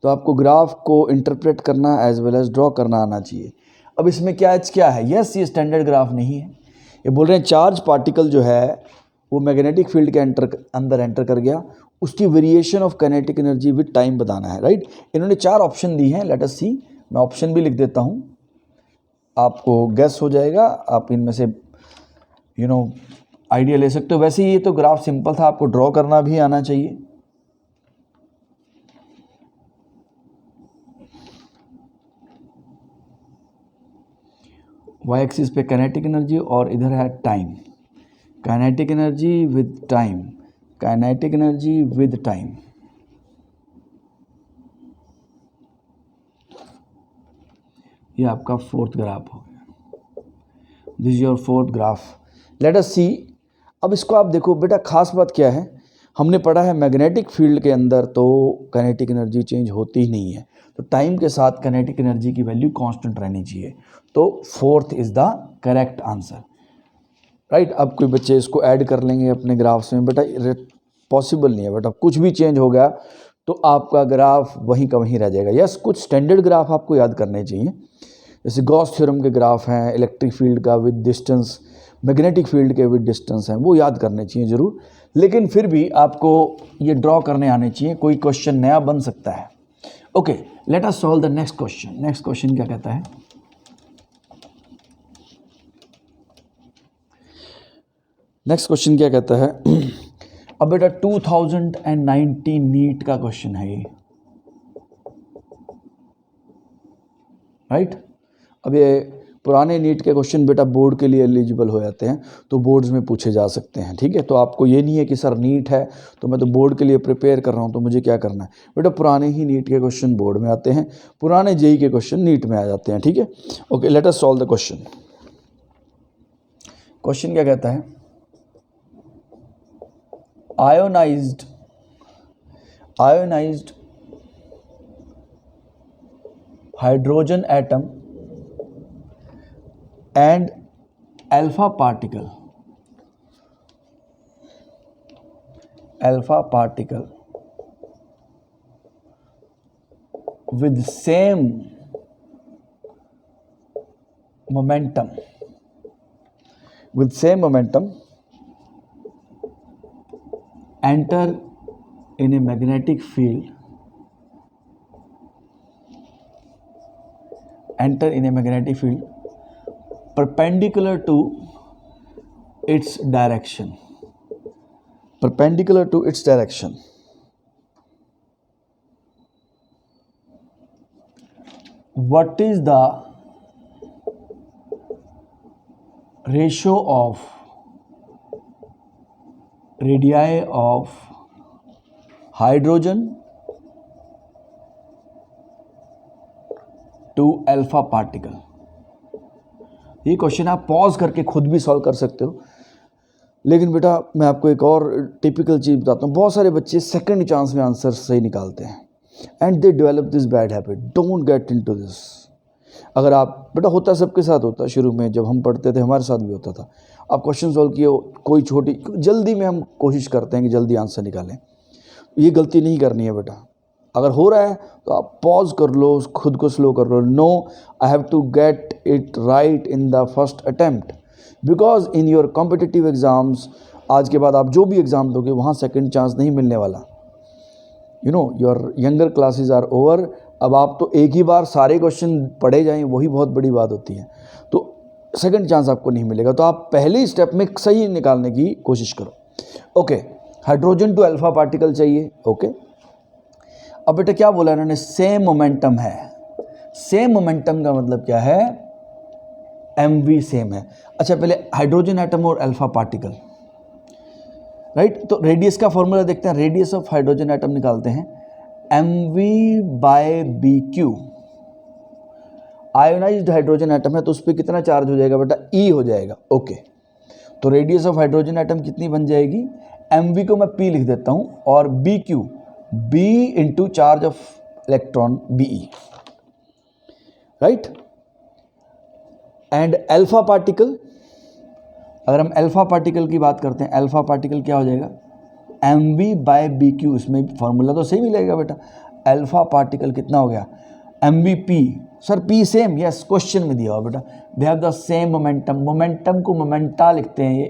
Speaker 1: तो आपको ग्राफ को इंटरप्रेट करना एज वेल एज ड्रॉ करना आना चाहिए। अब इसमें क्या है? यस, ये स्टैंडर्ड ग्राफ नहीं है। ये बोल रहे हैं चार्ज पार्टिकल जो है वो मैग्नेटिक फील्ड के अंदर एंटर कर गया, उसकी variation of kinetic energy with time बताना है, राइट। इन्होंने 4 ऑप्शन दी हैं, लेट अस सी। मैं ऑप्शन भी लिख देता हूँ, आपको गैस हो जाएगा, आप इनमें से आइडिया ले सकते हो। वैसे ये तो ग्राफ सिंपल था, आपको ड्रॉ करना भी आना चाहिए। वाई एक्सिस पे काइनेटिक एनर्जी और इधर है time. Kinetic energy with time, kinetic energy with time. ये आपका 4th ग्राफ हो गया। This is your 4th graph. Let us see. अब इसको आप देखो बेटा, खास बात क्या है, हमने पढ़ा है मैग्नेटिक फील्ड के अंदर तो काइनेटिक एनर्जी चेंज होती ही नहीं है, तो टाइम के साथ काइनेटिक एनर्जी की वैल्यू कांस्टेंट रहनी चाहिए। तो 4th is the correct answer, right. अब कोई बच्चे इसको ऐड कर लेंगे अपने ग्राफ्स में, बेटा पॉसिबल नहीं है बेटा, कुछ भी चेंज हो गया तो आपका ग्राफ वहीं का वहीं रह जाएगा। यस, कुछ स्टैंडर्ड ग्राफ आपको याद करने चाहिए, जैसे गॉस थ्योरम के ग्राफ हैं, इलेक्ट्रिक फील्ड का विद डिस्टेंस, मैग्नेटिक फील्ड के विद डिस्टेंस हैं, वो याद करने चाहिए ज़रूर। लेकिन फिर भी आपको ये ड्रॉ करने आने चाहिए, कोई क्वेश्चन नया बन सकता है। Okay, let us solve the next question. Next question क्या कहता है? नेक्स्ट क्वेश्चन क्या कहता है? अब बेटा 2019 नीट का क्वेश्चन है ये, राइट। अब ये पुराने नीट के क्वेश्चन बेटा बोर्ड के लिए एलिजिबल हो जाते हैं, तो बोर्ड्स में पूछे जा सकते हैं, ठीक है। तो आपको ये नहीं है कि सर नीट है तो मैं तो बोर्ड के लिए प्रिपेयर कर रहा हूँ तो मुझे क्या करना है। बेटा पुराने ही नीट के क्वेश्चन बोर्ड में आते हैं, पुराने जेई के क्वेश्चन नीट में आ जाते हैं, ठीक है। Okay, let us solve the question. Question क्या कहता है? Ionised hydrogen atom and alpha particle with same momentum enter in a magnetic field perpendicular to its direction. What is the ratio of radii of hydrogen to alpha particle? ये question आप pause करके खुद भी solve कर सकते हो, लेकिन बेटा मैं आपको एक और टिपिकल चीज़ बताता हूँ. बहुत सारे बच्चे सेकंड चांस में आंसर सही निकालते हैं and they develop this bad habit. Don't get into this. अगर आप बेटा, होता सबके साथ होता, शुरू में जब हम पढ़ते थे हमारे साथ भी होता था. आप क्वेश्चन सॉल्व किए, कोई छोटी जल्दी में हम कोशिश करते हैं कि जल्दी आंसर निकालें. ये गलती नहीं करनी है बेटा. अगर हो रहा है तो आप पॉज कर लो, खुद को स्लो कर लो. No, I have to get it right in the first attempt, because in your competitive exams, आज के बाद आप जो भी एग्ज़ाम दोगे वहाँ सेकंड चांस नहीं मिलने वाला. You know, your younger classes are over. अब आप तो एक ही बार सारे क्वेश्चन पढ़े जाएं, वही बहुत बड़ी बात होती है. तो सेकंड चांस आपको नहीं मिलेगा. तो आप पहले स्टेप में सही निकालने की कोशिश करो. Okay, hydrogen to alpha particle चाहिए. ओके, अब बेटा क्या बोला इन्होंने? सेम मोमेंटम है. सेम मोमेंटम का मतलब क्या है? mv सेम है. अच्छा, पहले हाइड्रोजन एटम और अल्फा पार्टिकल, राइट. तो रेडियस का फॉर्मूला देखते हैं. रेडियस ऑफ हाइड्रोजन एटम निकालते हैं, mv/bq. आयोनाइज्ड हाइड्रोजन एटम है तो उस पर कितना चार्ज हो जाएगा बेटा? E हो जाएगा. ओके, तो रेडियस ऑफ हाइड्रोजन एटम कितनी बन जाएगी? mv को मैं p लिख देता हूं और bq b into charge of electron be, right. And alpha particle, अगर हम अल्फा पार्टिकल की बात करते हैं, अल्फा पार्टिकल क्या हो जाएगा? mv/bq. इसमें फॉर्मूला तो सही मिलेगा बेटा. अल्फा पार्टिकल कितना हो गया? mvp. Sir p same, yes, question में दिया हुआ बेटा. They have the same momentum. Momentum को मोमेंटा लिखते हैं ये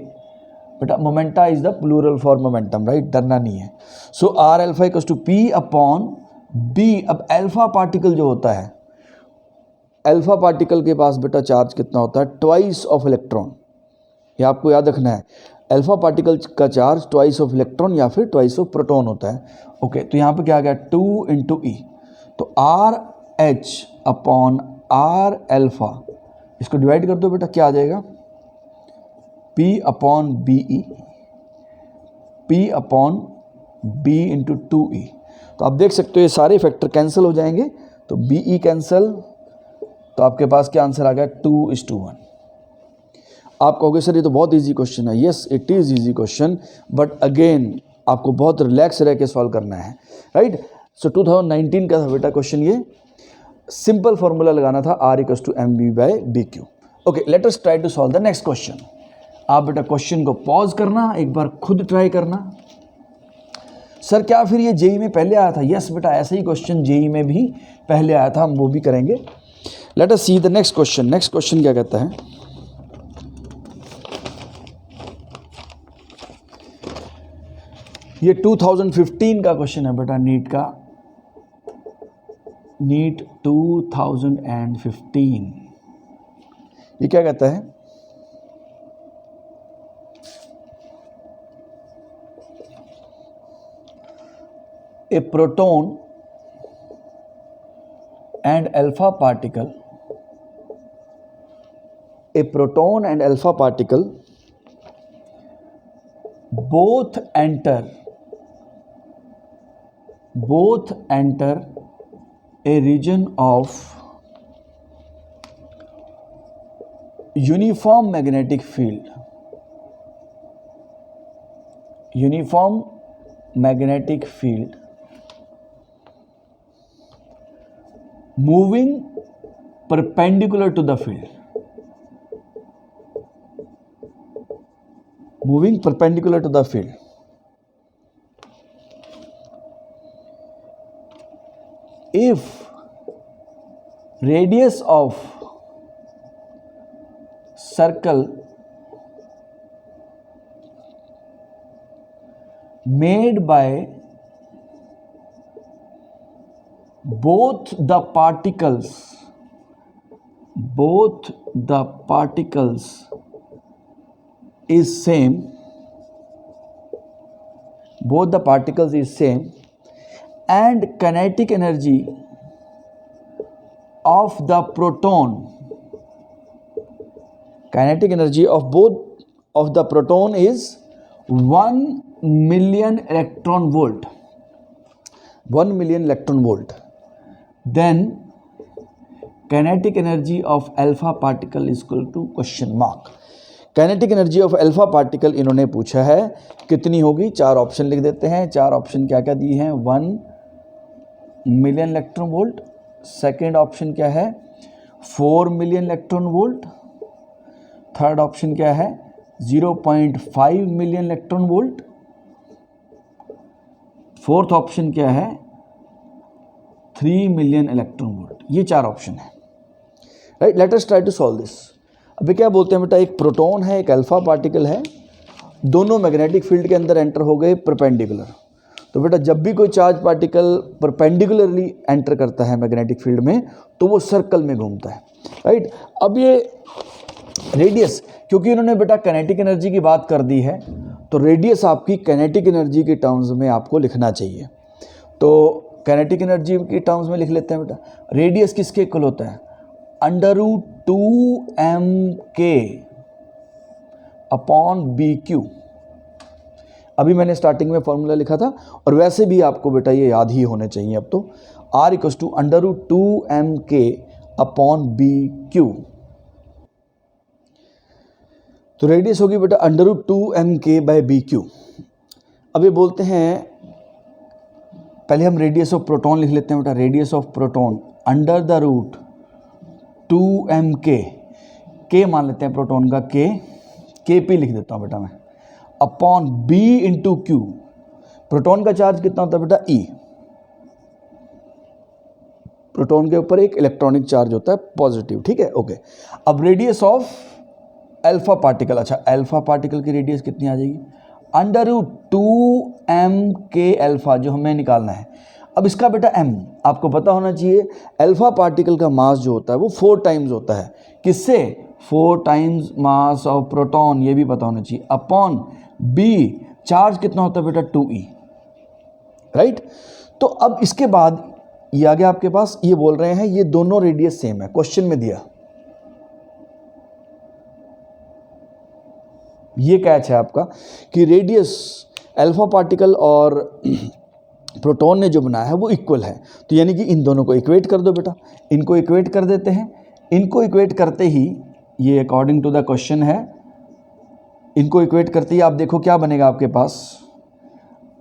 Speaker 1: बेटा. Momenta is the plural for momentum, right. डरना नहीं है. So R alpha equals to p upon b. अब अल्फा पार्टिकल जो होता है, अल्फा पार्टिकल के पास बेटा चार्ज कितना होता है? Twice of electron. ये आपको याद रखना है. अल्फा पार्टिकल का चार्ज ट्वाइस ऑफ इलेक्ट्रॉन या फिर ट्वाइस ऑफ प्रोटॉन होता है. ओके, तो यहाँ पे क्या आ गया? 2 इंटू ई. तो R H upon R alpha, इसको डिवाइड कर दो बेटा, क्या आ जाएगा? P upon B E, P upon B into 2e. तो आप देख सकते हो ये सारे फैक्टर कैंसिल हो जाएंगे. तो बी ई कैंसिल, तो आपके पास क्या आंसर आ गया? 2:1. आप कहोगे सर ये तो बहुत इजी क्वेश्चन है. Yes, it is easy question, but again आपको बहुत रिलैक्स रह के सॉल्व करना है, राइट. सो 2019 का था बेटा क्वेश्चन. ये सिंपल फॉर्मूला लगाना था, R equals to mv/bq. Okay, let us try to solve the next question. आप बेटा क्वेश्चन को पॉज करना, एक बार खुद ट्राई करना. सर क्या फिर ये जेई में पहले आया था? यस बेटा, ऐसा ही क्वेश्चन जेई में भी पहले आया था, हम वो भी करेंगे. Late us see the next question. Next question क्या कहता है? ये 2015 का क्वेश्चन है बेटा, नीट का. नीट 2015. ये क्या कहता है? A proton and alpha particle, a proton and alpha particle both enter a region of uniform magnetic field. Uniform magnetic field moving perpendicular to the field. moving perpendicular to the field. If radius of circle made by both the particles is same, and kinetic energy of the proton, kinetic energy of both of the proton is 1 million electron volt, 1 million electron volt, then kinetic energy of alpha particle is equal to question mark. kinetic energy of alpha particle इन्होंने पूछा है कितनी होगी, 4 option लिख देते हैं। 4 option क्या क्या दिए हैं, 1 million electron volt, second option क्या है 4 million electron volt, third option क्या है 0.5 million electron volt, fourth option क्या है 3 मिलियन इलेक्ट्रॉन वोल्ट। ये 4 ऑप्शन है, right. Let us try to solve this. अभी क्या बोलते हैं बेटा, एक प्रोटॉन है, एक अल्फा पार्टिकल है, दोनों मैग्नेटिक फील्ड के अंदर एंटर हो गए परपेंडिकुलर। तो बेटा जब भी कोई चार्ज पार्टिकल परपेंडिकुलरली एंटर करता है मैग्नेटिक फील्ड में तो वो सर्कल में घूमता है, राइट। अब ये रेडियस, क्योंकि इन्होंने बेटा काइनेटिक एनर्जी की बात कर दी है तो रेडियस आपकी काइनेटिक एनर्जी के टर्म्स में आपको लिखना चाहिए। तो काइनेटिक एनर्जी के टर्म्स में लिख लेते हैं बेटा, रेडियस किसके इक्वल होता है, √2mk अपॉन BQ। अभी मैंने स्टार्टिंग में फॉर्मूला लिखा था और वैसे भी आपको बेटा ये याद ही होने चाहिए अब तो, R = √2mk अपॉन BQ। तो रेडियस होगी बेटा √2mk/BQ। अब ये बोलते हैं, पहले हम रेडियस ऑफ प्रोटॉन लिख लेते हैं बेटा, रेडियस ऑफ प्रोटॉन √2mk, के मान लेते हैं प्रोटॉन का Kp लिख देता हूँ बेटा मैं, अपॉन B × Q। प्रोटॉन का चार्ज कितना होता है बेटा E, प्रोटॉन के ऊपर एक इलेक्ट्रॉनिक चार्ज होता है पॉजिटिव, ठीक है, ओके। अब रेडियस ऑफ अल्फा पार्टिकल, अच्छा अल्फा पार्टिकल की रेडियस कितनी आ जाएगी, √2mk अल्फा, जो हमें निकालना है। अब इसका बेटा m आपको पता होना चाहिए, अल्फा पार्टिकल का मास जो होता है वो 4 टाइम्स होता है, किससे, 4 टाइम्स मास ऑफ प्रोटॉन, ये भी पता होना चाहिए, अपॉन B, चार्ज कितना होता है बेटा 2e, राइट। तो अब इसके बाद ये आ गया आपके पास, ये बोल रहे हैं ये दोनों रेडियस सेम है, क्वेश्चन में दिया, ये कैच है आपका कि रेडियस अल्फा पार्टिकल और प्रोटॉन ने जो बनाया है वो इक्वल है। तो यानी कि इन दोनों को इक्वेट कर दो बेटा, इनको इक्वेट कर देते हैं। इनको इक्वेट करते ही, ये अकॉर्डिंग टू द क्वेश्चन है, इनको इक्वेट करते ही आप देखो क्या बनेगा आपके पास,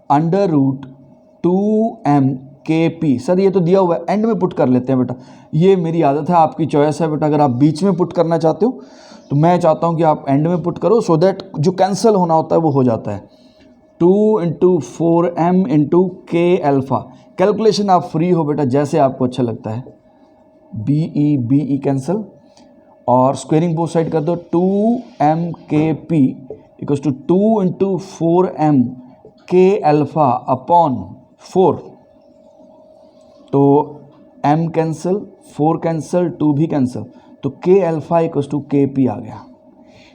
Speaker 1: √2mkp। सर ये तो दिया हुआ है, एंड में पुट कर लेते हैं बेटा, ये मेरी आदत है, आपकी चॉइस है बेटा। अगर आप बीच में पुट करना चाहते हो तो मैं चाहता हूं कि आप एंड में पुट करो, सो दैट जो कैंसिल होना होता है वो हो जाता है। 2 × 4m × k अल्फा। कैलकुलेशन आप फ्री हो बेटा, जैसे आपको अच्छा लगता है, BE कैंसिल और स्क्वेयरिंग बोथ साइड कर दो, 2mkp = 2 × 4m k alpha upon 4। तो m कैंसिल, 4 कैंसिल, 2 भी कैंसिल, तो k अल्फा = kp आ गया।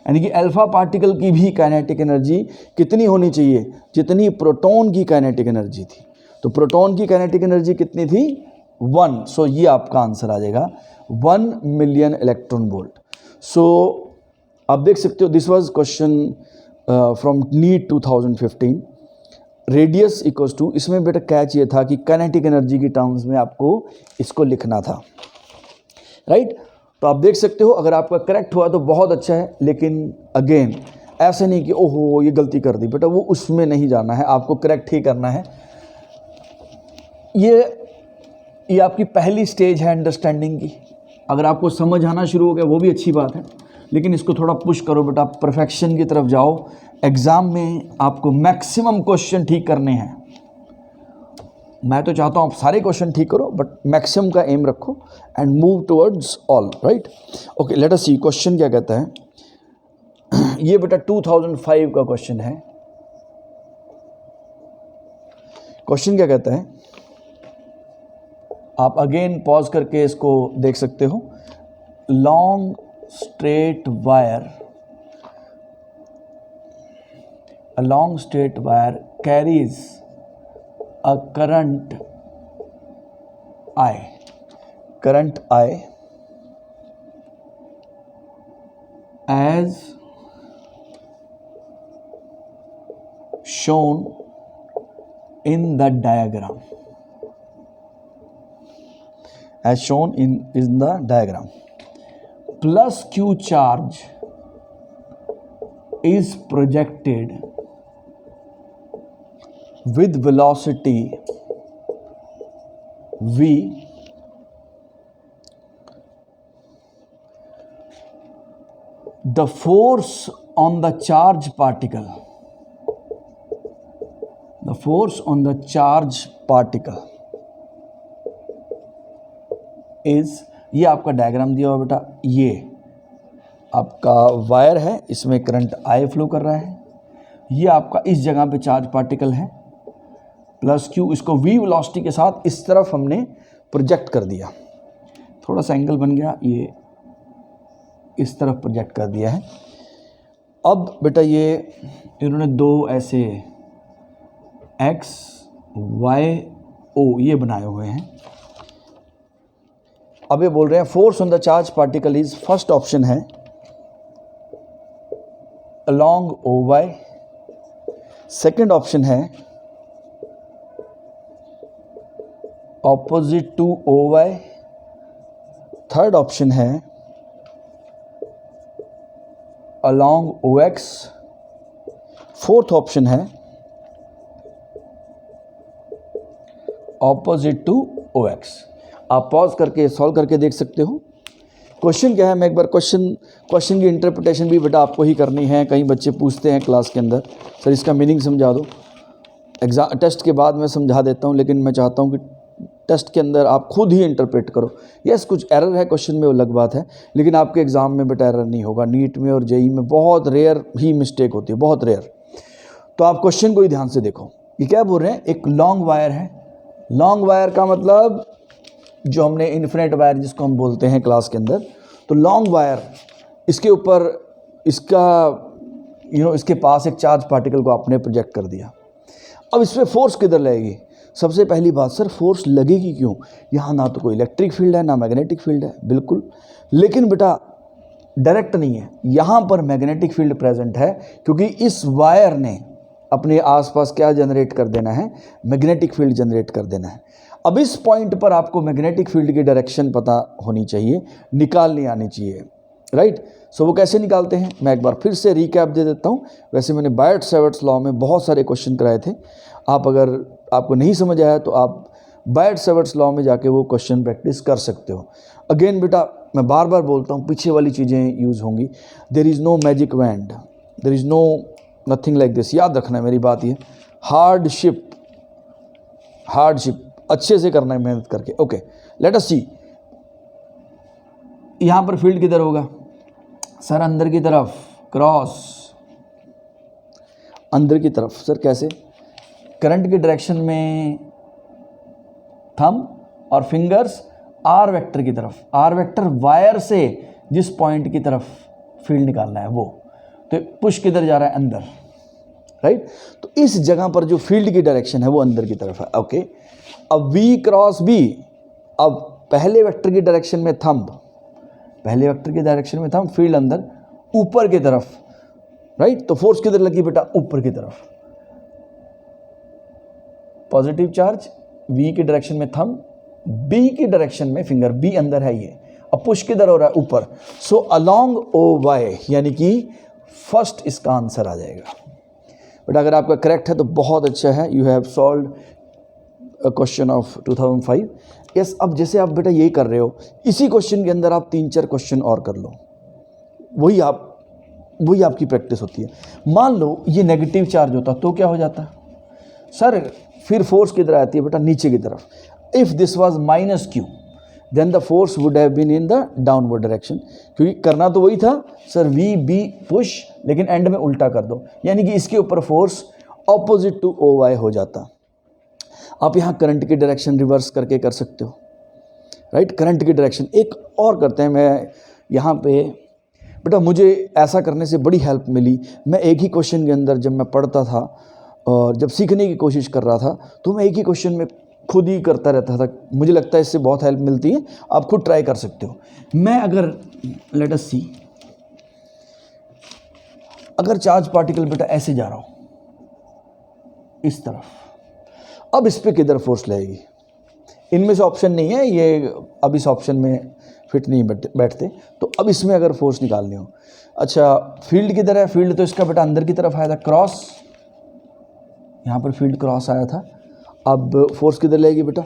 Speaker 1: यानी कि अल्फा पार्टिकल की भी काइनेटिक एनर्जी कितनी होनी चाहिए, जितनी प्रोटॉन की काइनेटिक एनर्जी थी। तो प्रोटॉन की काइनेटिक एनर्जी कितनी थी, 1। सो ये आपका आंसर आ जाएगा 1 मिलियन इलेक्ट्रॉन वोल्ट। सो आप देख सकते हो, this was question from NEET 2015। Radius equals to, इसमें बेटा कैच ये था कि काइनेटिक एनर्जी की टर्म्स में आपको इसको लिखना था, राइट। तो आप देख सकते हो, अगर आपका करेक्ट हुआ तो बहुत अच्छा है, लेकिन अगेन ऐसे नहीं कि ओहो ये गलती कर दी, बेटा वो उसमें नहीं जाना है, आपको करेक्ट ही करना है। ये आपकी पहली स्टेज है अंडरस्टैंडिंग की। अगर आपको समझ आना शुरू हो गया वो भी अच्छी बात है, लेकिन इसको थोड़ा पुश करो बेटा, परफेक्शन की तरफ जाओ। एग्ज़ाम में आपको मैक्सिमम क्वेश्चन ठीक करने हैं। मैं तो चाहता हूँ आप सारे क्वेश्चन ठीक करो, बट मैक्सिमम का एम रखो and move towards all, right. Okay, let us see question क्या कहता है। ये बेटा 2005 का क्वेश्चन है। क्वेश्चन क्या कहता है, आप अगेन पॉज करके इसको देख सकते हो। Long straight wire, a long straight wire carries a current I as shown in the diagram, plus Q charge is projected with velocity v, the force on the charge particle is, ये आपका diagram दिया हुआ बेटा, ये आपका wire है, इसमें current I flow कर रहा है, ये आपका इस जगह पे चार्ज पार्टिकल है, प्लस क्यू, इसको वी वेलोसिटी के साथ इस तरफ हमने प्रोजेक्ट कर दिया। थोड़ा सा एंगल बन गया, ये इस तरफ प्रोजेक्ट कर दिया है। अब बेटा ये इन्होंने दो ऐसे एक्स वाई ओ ये बनाए हुए हैं। अब ये बोल रहे हैं force on the charge particle is, first option है along OY, सेकेंड ऑप्शन है opposite to OY, third option है along OX, फोर्थ ऑप्शन है ऑपोजिट टू OX। आप पॉज करके सॉल्व करके देख सकते हो। क्वेश्चन क्या है, मैं एक बार क्वेश्चन की इंटरप्रिटेशन भी बेटा आपको ही करनी है। कई बच्चे पूछते हैं क्लास के अंदर, सर इसका मीनिंग समझा दो। एग्ज़ाम टेस्ट के बाद मैं समझा देता हूँ, लेकिन मैं चाहता हूँ कि टेस्ट के अंदर आप खुद ही इंटरप्रेट करो। यस, कुछ एरर है क्वेश्चन में, वो अलग बात है, लेकिन आपके एग्ज़ाम में बेटा एरर नहीं होगा। नीट में और जेई में बहुत रेयर ही मिस्टेक होती है, बहुत रेयर। तो आप क्वेश्चन को ही ध्यान से देखो। ये क्या बोल रहे हैं, एक लॉन्ग वायर है। लॉन्ग वायर का मतलब जो हमने इन्फिनिट वायर जिसको हम बोलते हैं क्लास के अंदर, तो लॉन्ग वायर, इसके ऊपर इसका इसके पास एक चार्ज पार्टिकल को आपने प्रोजेक्ट कर दिया। अब इस पर फोर्स किधर लगेगी? सबसे पहली बात, सर फोर्स लगेगी क्यों? यहाँ ना तो कोई इलेक्ट्रिक फील्ड है ना मैग्नेटिक फील्ड है, बिल्कुल, लेकिन बेटा डायरेक्ट नहीं है, यहाँ पर मैग्नेटिक फील्ड प्रेजेंट है, क्योंकि इस वायर ने अपने आसपास क्या जनरेट कर देना है, मैग्नेटिक फील्ड जनरेट कर देना है। अब इस पॉइंट पर आपको मैग्नेटिक फील्ड की डायरेक्शन पता होनी चाहिए, निकालनी आनी चाहिए, राइट। सो वो कैसे निकालते हैं, मैं एक बार फिर से रिकैप दे देता हूँ। वैसे मैंने बायट-सैवर्ट्स लॉ में बहुत सारे क्वेश्चन कराए थे, आप अगर आपको नहीं समझ आया तो आप बायट-सैवर्ट्स लॉ में जाके वो क्वेश्चन प्रैक्टिस कर सकते हो। अगेन बेटा मैं बार बार बोलता हूँ, पीछे वाली चीज़ें यूज़ होंगी। There is no magic wand, there is no nothing like this, याद रखना है मेरी बात ये। हार्डशिप अच्छे से करना है, मेहनत करके। ओके, लेट अस सी, यहाँ पर फील्ड किधर होगा? सर अंदर की तरफ, क्रॉस अंदर की तरफ। सर कैसे? करंट की डायरेक्शन में थंब और फिंगर्स आर वेक्टर की तरफ। आर वेक्टर वायर से जिस पॉइंट की तरफ फील्ड निकालना है वो, तो पुश किधर जा रहा है? अंदर, राइट। तो इस जगह पर जो फील्ड की डायरेक्शन है वो अंदर की तरफ है। ओके, अब V क्रॉस B, अब पहले वेक्टर की डायरेक्शन में थंब, फील्ड अंदर ऊपर की तरफ, राइट। तो फोर्स किधर लगी बेटा? ऊपर की तरफ। पॉजिटिव चार्ज V की डायरेक्शन में थंब, B की डायरेक्शन में फिंगर, B अंदर है ये। अब पुश किधर हो रहा है? ऊपर। सो अलोंग OY, यानी कि फर्स्ट इसका आंसर आ जाएगा। बट अगर आपका करेक्ट है तो बहुत अच्छा है, you have solved a question of 2005। Yes, अब जैसे आप बेटा यही कर रहे हो, इसी क्वेश्चन के अंदर आप 3-4 क्वेश्चन और कर लो। वही आपकी प्रैक्टिस होती है। मान लो ये नेगेटिव चार्ज होता तो क्या हो जाता सर, फिर फोर्स किधर आती है बेटा, नीचे की तरफ। If this was minus q then the force would have been in the downward direction, क्योंकि करना तो वही था सर, वी बी पुश, लेकिन एंड में उल्टा कर दो, यानी कि इसके ऊपर force opposite to O Y हो जाता। आप यहाँ करंट की डायरेक्शन रिवर्स करके कर सकते हो, राइट। करंट की डायरेक्शन एक और करते हैं। मैं यहाँ पे बेटा, मुझे ऐसा करने से बड़ी हेल्प मिली। मैं एक ही क्वेश्चन के अंदर जब मैं पढ़ता था और जब सीखने की कोशिश कर रहा था, तो मैं एक ही क्वेश्चन में खुद ही करता रहता था। मुझे लगता है इससे बहुत हेल्प मिलती है, आप खुद ट्राई कर सकते हो। मैं अगर लेट अस सी, अगर चार्ज पार्टिकल बेटा ऐसे जा रहा हो इस तरफ, अब इस पे किधर फोर्स लगेगी? इनमें से ऑप्शन नहीं है ये, अब इस ऑप्शन में फिट नहीं बैठते, तो अब इसमें अगर फोर्स निकालनी हो, अच्छा फील्ड किधर है? फील्ड तो इसका बेटा अंदर की तरफ आया था, क्रॉस, यहाँ पर फील्ड क्रॉस आया था। अब फोर्स किधर लगेगी बेटा?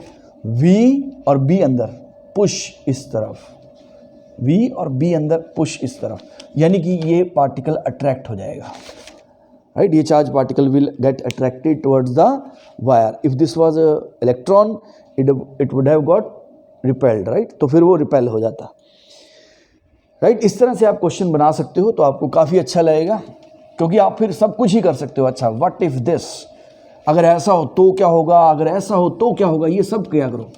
Speaker 1: V और B अंदर, पुश इस तरफ, V और B अंदर, पुश इस तरफ, यानी कि ये पार्टिकल अट्रैक्ट हो जाएगा, राइट। ये charge particle will get attracted towards the wire. If this was electron it would have got repelled, right, तो फिर वो रिपेल हो जाता, राइट। इस तरह से आप क्वेश्चन बना सकते हो, तो आपको काफ़ी अच्छा लगेगा, क्योंकि आप फिर सब कुछ ही कर सकते हो। अच्छा, व्हाट इफ दिस, अगर ऐसा हो तो क्या होगा, अगर ऐसा हो तो क्या होगा, ये सब किया करो।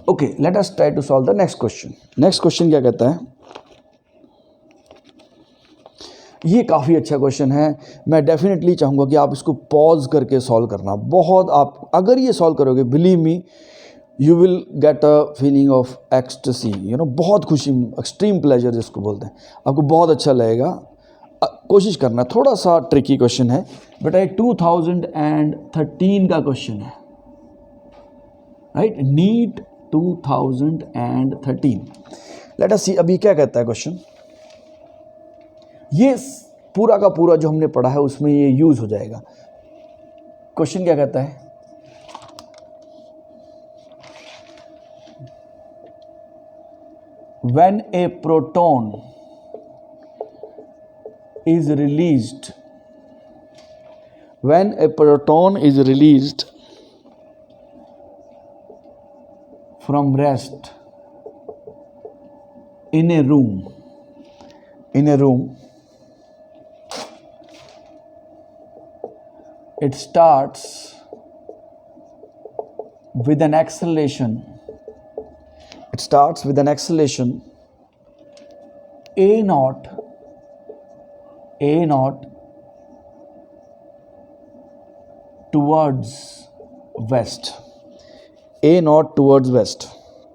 Speaker 1: Okay, let us try to solve the next question. Next question क्या कहता है? ये काफ़ी अच्छा क्वेश्चन है। मैं डेफिनेटली चाहूँगा कि आप इसको पॉज करके सॉल्व करना। बहुत, आप अगर ये सॉल्व करोगे, believe me, you will get a feeling of ecstasy, you know, बहुत खुशी, एक्सट्रीम प्लेजर जिसको बोलते हैं, आपको बहुत अच्छा लगेगा। कोशिश करना। थोड़ा सा ट्रिकी क्वेश्चन है बेटा, ये 2013 का क्वेश्चन है, राइट, नीट 2013। लेट अस सी अभी क्या कहता है क्वेश्चन। ये पूरा का पूरा जो हमने पढ़ा है उसमें ये यूज हो जाएगा। क्वेश्चन क्या कहता है? When A proton is released, when a proton is released from rest in a room, it starts with an acceleration, a naught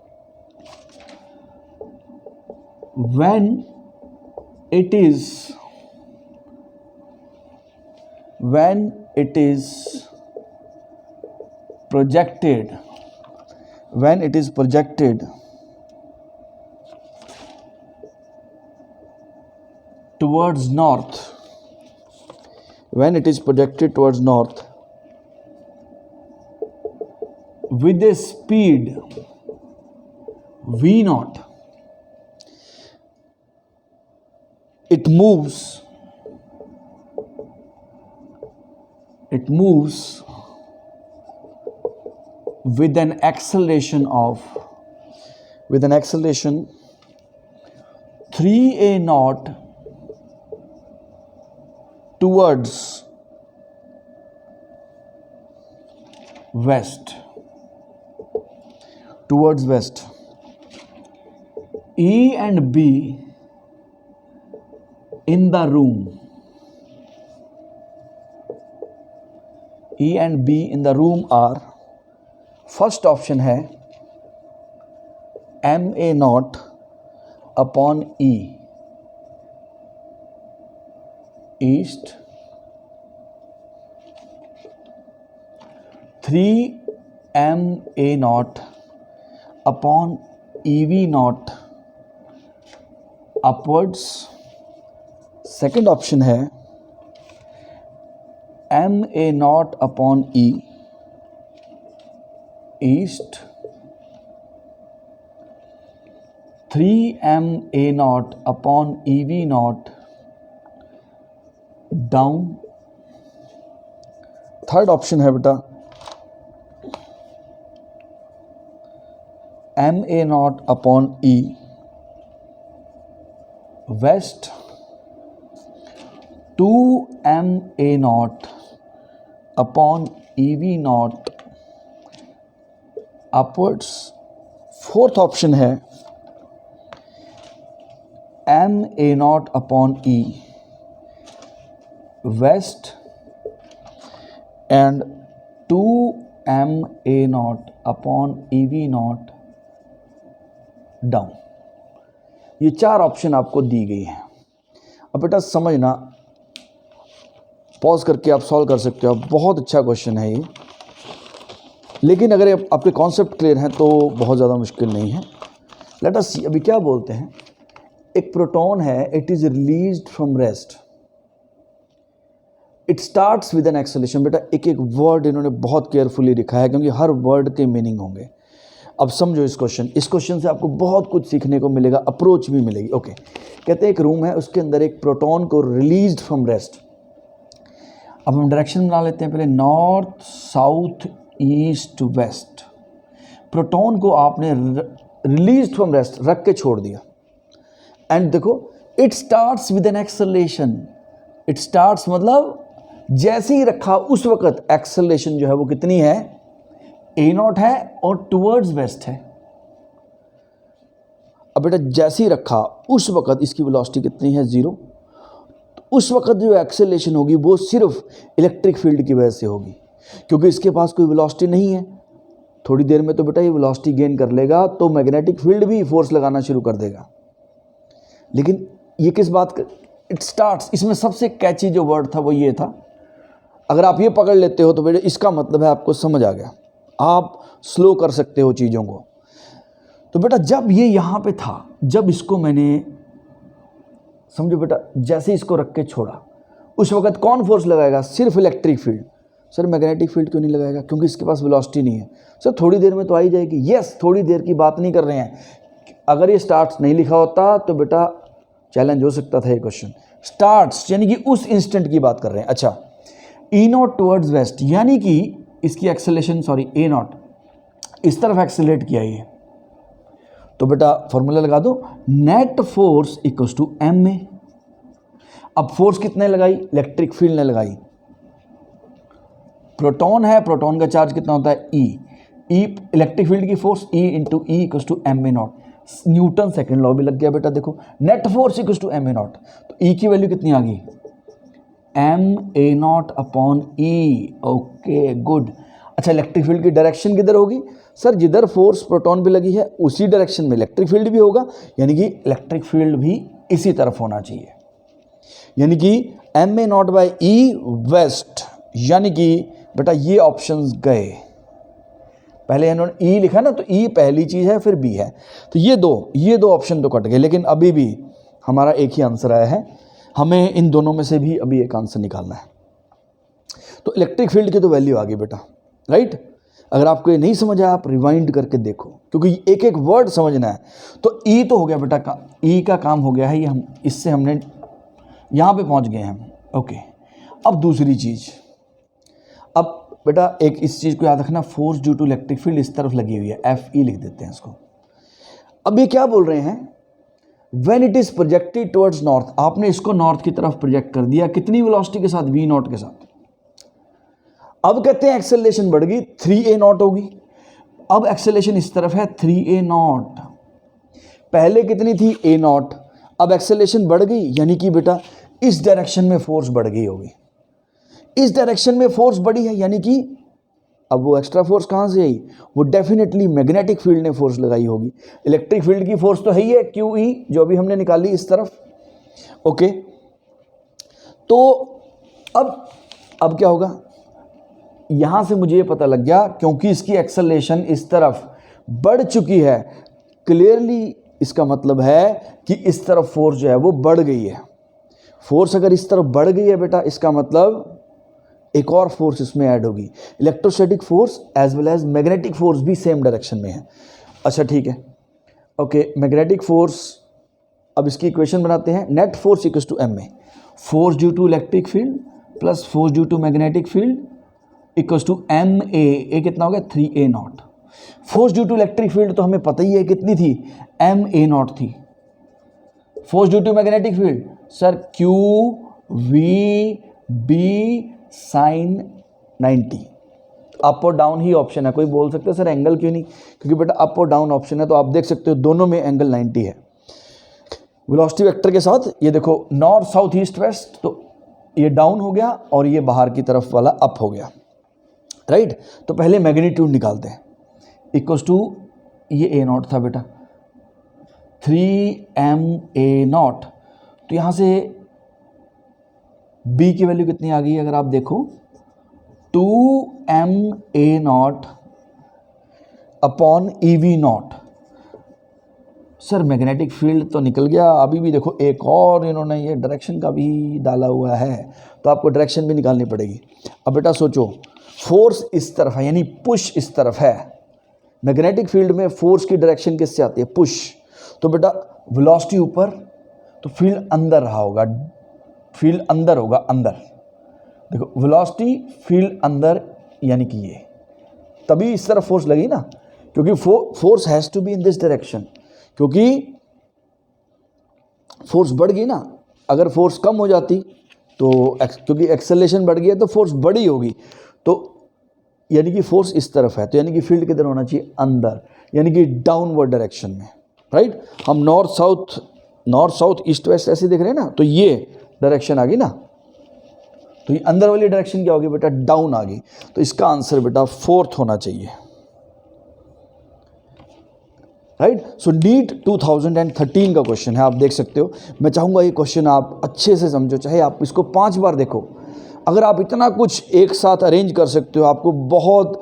Speaker 1: towards west, when it is projected towards north, with a speed v naught, it moves with an acceleration 3a naught towards west, E and B in the room, are, first option है ma naught upon E east, 3ma naught upon EV naught upwards। Second option है ma naught upon E east, 3ma0 upon ev0 down. Third option है बेटा ma0 upon e west, 2ma0 upon ev0 upwards. Fourth option है ma0 upon e west and 2ma0 upon ev0 down. ये चार option आपको दी गई हैं। अब बेटा समझना, पॉज करके आप सॉल्व कर सकते हो। बहुत अच्छा क्वेश्चन है ये, लेकिन अगर आपके कॉन्सेप्ट क्लियर हैं तो बहुत ज़्यादा मुश्किल नहीं है। लेट अस सी, अभी क्या बोलते हैं, एक प्रोटॉन है, it is released from rest, it starts with an acceleration. बेटा एक एक वर्ड इन्होंने बहुत केयरफुली लिखा है क्योंकि हर वर्ड के मीनिंग होंगे। अब समझो इस क्वेश्चन से आपको बहुत कुछ सीखने को मिलेगा, अप्रोच भी मिलेगी। ओके, कहते हैं एक रूम है, उसके अंदर एक प्रोटॉन को रिलीज्ड फ्रॉम रेस्ट। अब हम डायरेक्शन बना लेते हैं, पहले north south east west. Proton को आपने रिलीज्ड फ्रॉम रेस्ट रख के छोड़ दिया, एंड देखो it starts with an acceleration. It starts मतलब जैसे ही रखा उस वक्त एक्सेलरेशन जो है वो कितनी है, a0 है और टुवर्ड्स वेस्ट है। अब बेटा जैसे ही रखा उस वक्त इसकी वेलोसिटी कितनी है, 0। तो उस वक्त जो एक्सेलरेशन होगी वो सिर्फ इलेक्ट्रिक फील्ड की वजह से होगी, क्योंकि इसके पास कोई वेलोसिटी नहीं है। थोड़ी देर में तो बेटा ये वेलोसिटी गेन कर लेगा तो मैग्नेटिक फील्ड भी फोर्स लगाना शुरू कर देगा। लेकिन ये किस बात का, इट स्टार्ट्स, इसमें सबसे कैची जो वर्ड था वो ये था। अगर आप ये पकड़ लेते हो तो बेटा इसका मतलब है आपको समझ आ गया, आप स्लो कर सकते हो चीज़ों को। तो बेटा जब ये यहाँ पे था, जब इसको मैंने, समझो बेटा जैसे इसको रख के छोड़ा उस वक्त कौन फोर्स लगाएगा, सिर्फ electric field. Sir magnetic field क्यों नहीं लगाएगा, क्योंकि इसके पास वेलोसिटी नहीं है। सर थोड़ी देर में तो आ ही जाएगी। यस, थोड़ी देर की बात नहीं कर रहे हैं। अगर ये स्टार्ट्स नहीं लिखा होता तो बेटा चैलेंज हो सकता था ये क्वेश्चन। स्टार्ट्स यानी कि उस इंस्टेंट की बात कर रहे हैं। अच्छा, e0 टुवर्ड्स वेस्ट, यानी कि इसकी एक्सेलरेशन, सॉरी a0 इस तरफ एक्सेलरेट किया ये, तो बेटा फॉर्मूला लगा दो, net force equals to ma। अब फोर्स कितने लगाई, इलेक्ट्रिक फील्ड ने लगाई। प्रोटॉन है, प्रोटॉन का चार्ज कितना होता है, e इलेक्ट्रिक फील्ड की force E into e equals to ma0। Newton second law भी लग गया बेटा। देखो net force equals to ma0, तो E की वैल्यू कितनी आ गई, ma0 upon E. Okay good. अच्छा, इलेक्ट्रिक फील्ड की डायरेक्शन किधर होगी, सर जिधर फोर्स प्रोटॉन पे लगी है उसी डायरेक्शन में इलेक्ट्रिक फील्ड भी होगा, यानी कि इलेक्ट्रिक फील्ड भी इसी तरफ होना चाहिए। यानी कि ma0 बाई ई वेस्ट, यानी कि बेटा ये ऑप्शंस गए। पहले इन्होंने ई लिखा ना, तो ई पहली चीज़ है फिर बी है, तो ये दो ऑप्शन तो कट गए, लेकिन अभी भी हमारा एक ही आंसर आया है। हमें इन दोनों में से भी अभी एक आंसर निकालना है। तो इलेक्ट्रिक फील्ड की तो वैल्यू आ गई बेटा, राइट। अगर आपको ये नहीं समझ आया आप रिवाइंड करके देखो, क्योंकि एक एक वर्ड समझना है। तो ई तो हो गया बेटा का, ई का काम हो गया है, ये हम इससे हमने यहाँ पे पहुँच गए हैं हम। ओके, अब दूसरी चीज़, अब बेटा एक इस चीज़ को याद रखना, force due to electric field इस तरफ लगी हुई है, एफ ई लिख देते हैं इसको। अब ये क्या बोल रहे हैं, when it is projected towards north, आपने इसको नॉर्थ की तरफ प्रोजेक्ट कर दिया, कितनी वेलोसिटी के साथ, v0 के साथ। अब कहते हैं एक्सेलरेशन बढ़ गई, 3a0 होगी। अब एक्सेलरेशन इस तरफ है 3a0, पहले कितनी थी a0, अब एक्सेलरेशन बढ़ गई, यानी कि बेटा इस डायरेक्शन में फोर्स बढ़ गई होगी। इस डायरेक्शन में फोर्स बढ़ी है, यानी कि अब वो एक्स्ट्रा फोर्स कहाँ से आई, वो डेफिनेटली मैग्नेटिक फील्ड ने फोर्स लगाई होगी। इलेक्ट्रिक फील्ड की फोर्स तो है ही है, क्यू ई, जो अभी हमने निकाली इस तरफ। ओके, तो अब क्या होगा, यहाँ से मुझे ये पता लग गया, क्योंकि इसकी एक्सेलरेशन इस तरफ बढ़ चुकी है, क्लियरली इसका मतलब है कि इस तरफ फोर्स जो है वो बढ़ गई है। फोर्स अगर इस तरफ बढ़ गई है बेटा, इसका मतलब एक और फोर्स इसमें ऐड होगी, electrostatic force as well as magnetic force भी सेम डायरेक्शन में है। अच्छा ठीक है, ओके, मैग्नेटिक फोर्स, अब इसकी इक्वेशन बनाते हैं। Net force equals to M A, force due to electric field plus force due to magnetic field equals to M A कितना हो गया 3a0। Force due to electric field तो हमें पता ही है कितनी थी, ma0 थी। Force due to magnetic field sir q we B sine 90। Up और डाउन ही ऑप्शन है। कोई बोल सकते हैं सर एंगल क्यों नहीं, क्योंकि बेटा अप और डाउन ऑप्शन है, तो आप देख सकते हो दोनों में एंगल 90 है। वेलोसिटी वेक्टर के साथ ये देखो नॉर्थ साउथ ईस्ट वेस्ट, तो ये डाउन हो गया और ये बाहर की तरफ वाला अप हो गया, राइट। तो पहले मैग्नीट्यूड निकालते हैं, इक्वल्स टू ये a0 था बेटा 3ma0। तो यहाँ से b की वैल्यू कितनी आ गई अगर आप देखो 2ma0 upon ev0। Sir magnetic field तो निकल गया, अभी भी देखो एक और इन्होंने ये डायरेक्शन का भी डाला हुआ है, तो आपको डायरेक्शन भी निकालनी पड़ेगी। अब बेटा सोचो, फोर्स इस तरफ है यानी पुश इस तरफ है। मैग्नेटिक फील्ड में फोर्स की डायरेक्शन किससे आती है, पुश। तो बेटा वेलोसिटी ऊपर, तो फील्ड अंदर रहा होगा, फील्ड अंदर होगा, अंदर देखो वेलोसिटी फील्ड अंदर, यानी कि ये तभी इस तरफ फोर्स लगी ना, क्योंकि force has to be in this direction, क्योंकि फोर्स बढ़ गई ना। अगर फोर्स कम हो जाती तो क्योंकि एक्सेलरेशन बढ़ गई है तो फोर्स बड़ी होगी, तो यानी कि फोर्स इस तरफ है, तो यानी कि फील्ड किधर होना चाहिए, अंदर, यानी कि डाउनवर्ड डायरेक्शन में, राइट। हम नॉर्थ साउथ ईस्ट वेस्ट ऐसे देख रहे हैं ना, तो ये डायरेक्शन आ गई ना, तो ये अंदर वाली डायरेक्शन क्या होगी बेटा, डाउन आ गई। तो इसका आंसर बेटा 4th होना चाहिए, राइट। सो नीट 2013 का क्वेश्चन है, आप देख सकते हो। मैं चाहूँगा ये क्वेश्चन आप अच्छे से समझो, चाहे आप इसको 5 बार देखो। अगर आप इतना कुछ एक साथ अरेंज कर सकते हो, आपको बहुत,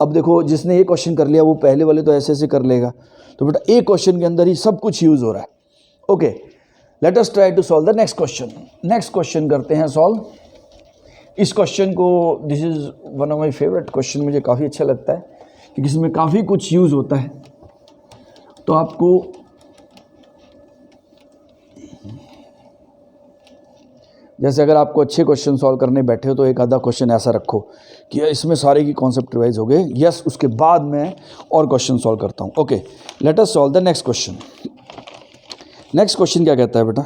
Speaker 1: अब देखो जिसने ये क्वेश्चन कर लिया वो पहले वाले तो ऐसे कर लेगा, तो बेटा एक क्वेश्चन के अंदर ही सब कुछ यूज़ हो रहा है। Okay, let us try to solve the next question. Next question करते हैं सॉल्व। इस क्वेश्चन को, this is one of my favourite question, मुझे काफ़ी अच्छा लगता है क्योंकि इसमें काफ़ी कुछ यूज़ होता है। तो आपको जैसे अगर आपको अच्छे क्वेश्चन सॉल्व करने बैठे हो तो एक आधा क्वेश्चन ऐसा रखो कि इसमें सारे की कॉन्सेप्ट रिवाइज हो गए, यस, उसके बाद मैं और क्वेश्चन सॉल्व करता हूँ। Okay, let us solve the next question. Next question क्या कहता है बेटा,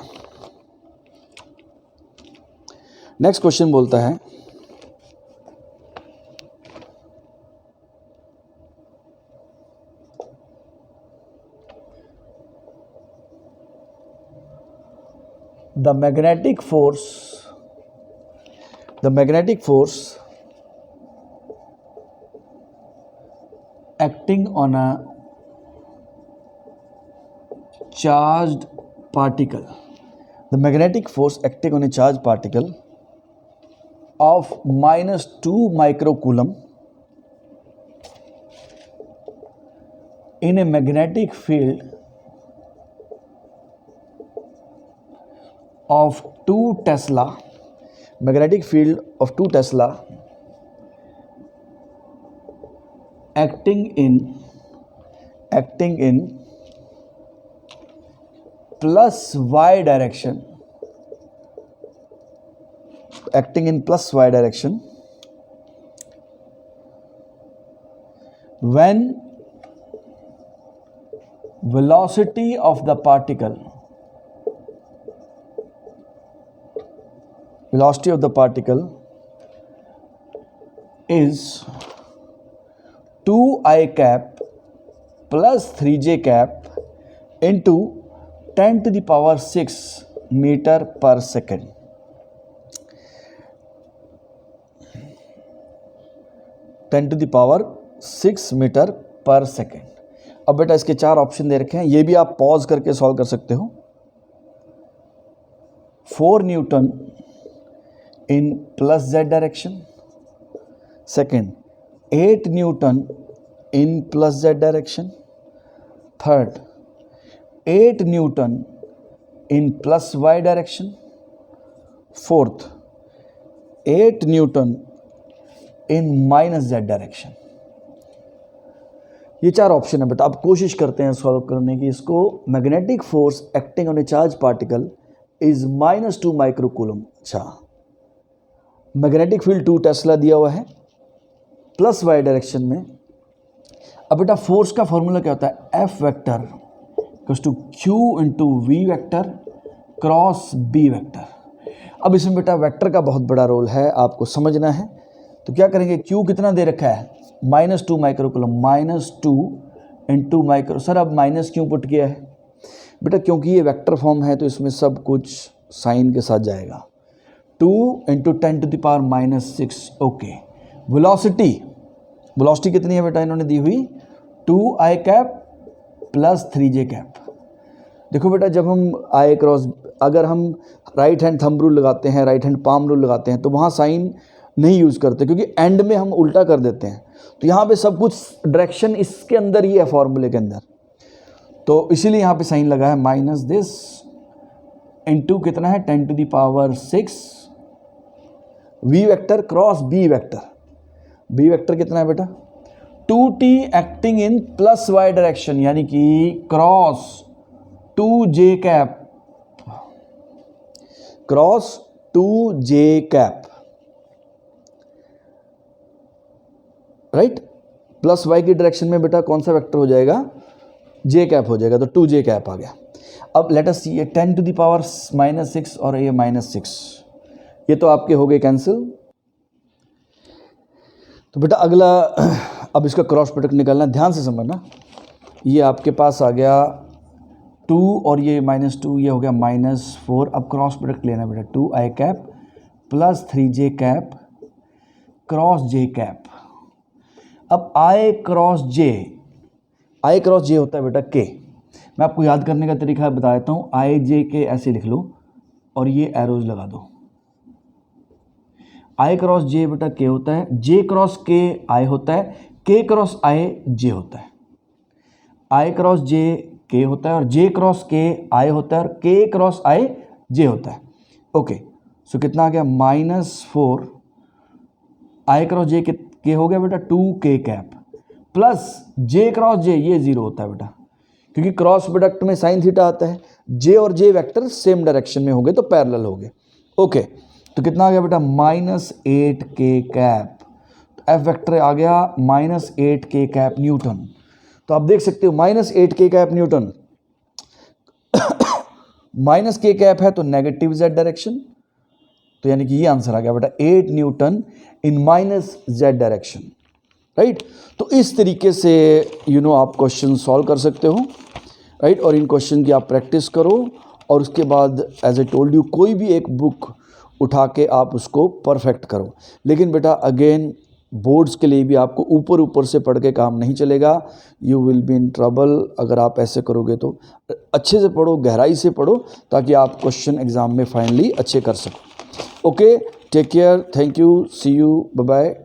Speaker 1: नेक्स्ट क्वेश्चन बोलता है the magnetic force acting on a charged particle, the magnetic force acting on a charged particle of -2 microcoulomb in a magnetic field of 2 Tesla, magnetic field of 2 Tesla acting in plus y direction, when velocity of the particle is 2i cap plus 3j cap into 10 to the power 6 meter per second. Metre पर second. अब बेटा इसके 4 option दे रखे हैं, ये भी आप pause करके सॉल्व कर सकते हो। 4 Newton in plus z direction, second 8 Newton in plus z direction, third 8 Newton in plus y direction, fourth 8 Newton in minus z direction। ये 4 ऑप्शन है बेटा, आप कोशिश करते हैं सॉल्व करने की इसको। Magnetic force acting on A charge particle is -2 microcoulomb. अच्छा, मैग्नेटिक फील्ड 2 टेस्ला दिया हुआ है प्लस वाई डायरेक्शन में। अब बेटा फोर्स का फॉर्मूला क्या होता है, F vector equals to Q into we vector cross B vector. अब इसमें बेटा वेक्टर का बहुत बड़ा रोल है, आपको समझना है। तो क्या करेंगे, Q कितना दे रखा है, -2 माइक्रोकूलम, -2 इंटू माइक्रो। सर अब माइनस क्यों पुट किया है बेटा, क्योंकि ये वेक्टर फॉर्म है तो इसमें सब कुछ साइन के साथ जाएगा। 2 इंटू 10⁻⁻6। ओके, वेलोसिटी कितनी है बेटा इन्होंने दी हुई, 2i cap plus 3j cap. देखो बेटा, जब हम i क्रॉस, अगर हम राइट हैंड थंब रूल लगाते हैं, राइट हैंड पाम रूल लगाते हैं, तो वहाँ साइन नहीं यूज़ करते क्योंकि एंड में हम उल्टा कर देते हैं। तो यहाँ पे सब कुछ डायरेक्शन इसके अंदर ही है, फॉर्मूले के अंदर, तो इसीलिए यहाँ पे साइन लगा है माइनस दिस इंटू कितना है 10⁻⁶ v vector cross B vector. B vector कितना है बेटा, 2t acting in plus y direction, यानी कि cross 2j cap, cross 2j cap, right. Plus y की डायरेक्शन में बेटा कौन सा वेक्टर हो जाएगा, j कैप हो जाएगा, तो 2j कैप आ गया। अब लेट अस सी, ये 10⁻⁻6 और ये -6, ये तो आपके हो गए कैंसिल। तो बेटा अगला, अब इसका क्रॉस प्रोडक्ट निकालना, ध्यान से समझना। ये आपके पास आ गया 2 और ये -2, ये हो गया -4। अब क्रॉस प्रोडक्ट लेना बेटा, 2i cap plus 3j cap cross j cap. अब i क्रॉस j होता है बेटा k। मैं आपको याद करने का तरीका बता देता हूँ, i j k ऐसे लिख लो और ये एरोज लगा दो। i क्रॉस j बेटा k होता है, j क्रॉस k i होता है, k क्रॉस i j होता है। i क्रॉस j k होता है और j क्रॉस k i होता है और k क्रॉस i j होता है। ओके, सो कितना आ गया, -4 i क्रॉस j k हो गया बेटा 2k cap plus j cross j, ये 0 होता है बेटा, क्योंकि क्रॉस प्रोडक्ट में साइन थीटा आता है। j और j वेक्टर सेम डायरेक्शन में हो गए तो पैरेलल हो गए। ओके, तो कितना आ गया बेटा, -8k कैप। तो f वेक्टर आ गया -8k कैप न्यूटन। तो आप देख सकते हो -8k cap Newton, -k cap है तो नेगेटिव z डायरेक्शन, तो यानी कि ये आंसर आ गया बेटा 8 न्यूटन इन -z डायरेक्शन, राइट। तो इस तरीके से आप क्वेश्चन सॉल्व कर सकते हो, राइट। और इन क्वेश्चन की आप प्रैक्टिस करो और उसके बाद एज ए टोल्ड यू कोई भी एक बुक उठा के आप उसको परफेक्ट करो। लेकिन बेटा अगेन बोर्ड्स के लिए भी आपको ऊपर ऊपर से पढ़ के काम नहीं चलेगा, you will be in trouble अगर आप ऐसे करोगे। तो अच्छे से पढ़ो, गहराई से पढ़ो, ताकि आप क्वेश्चन एग्जाम में फाइनली अच्छे कर सको। Okay, take care, thank you, see you, bye bye.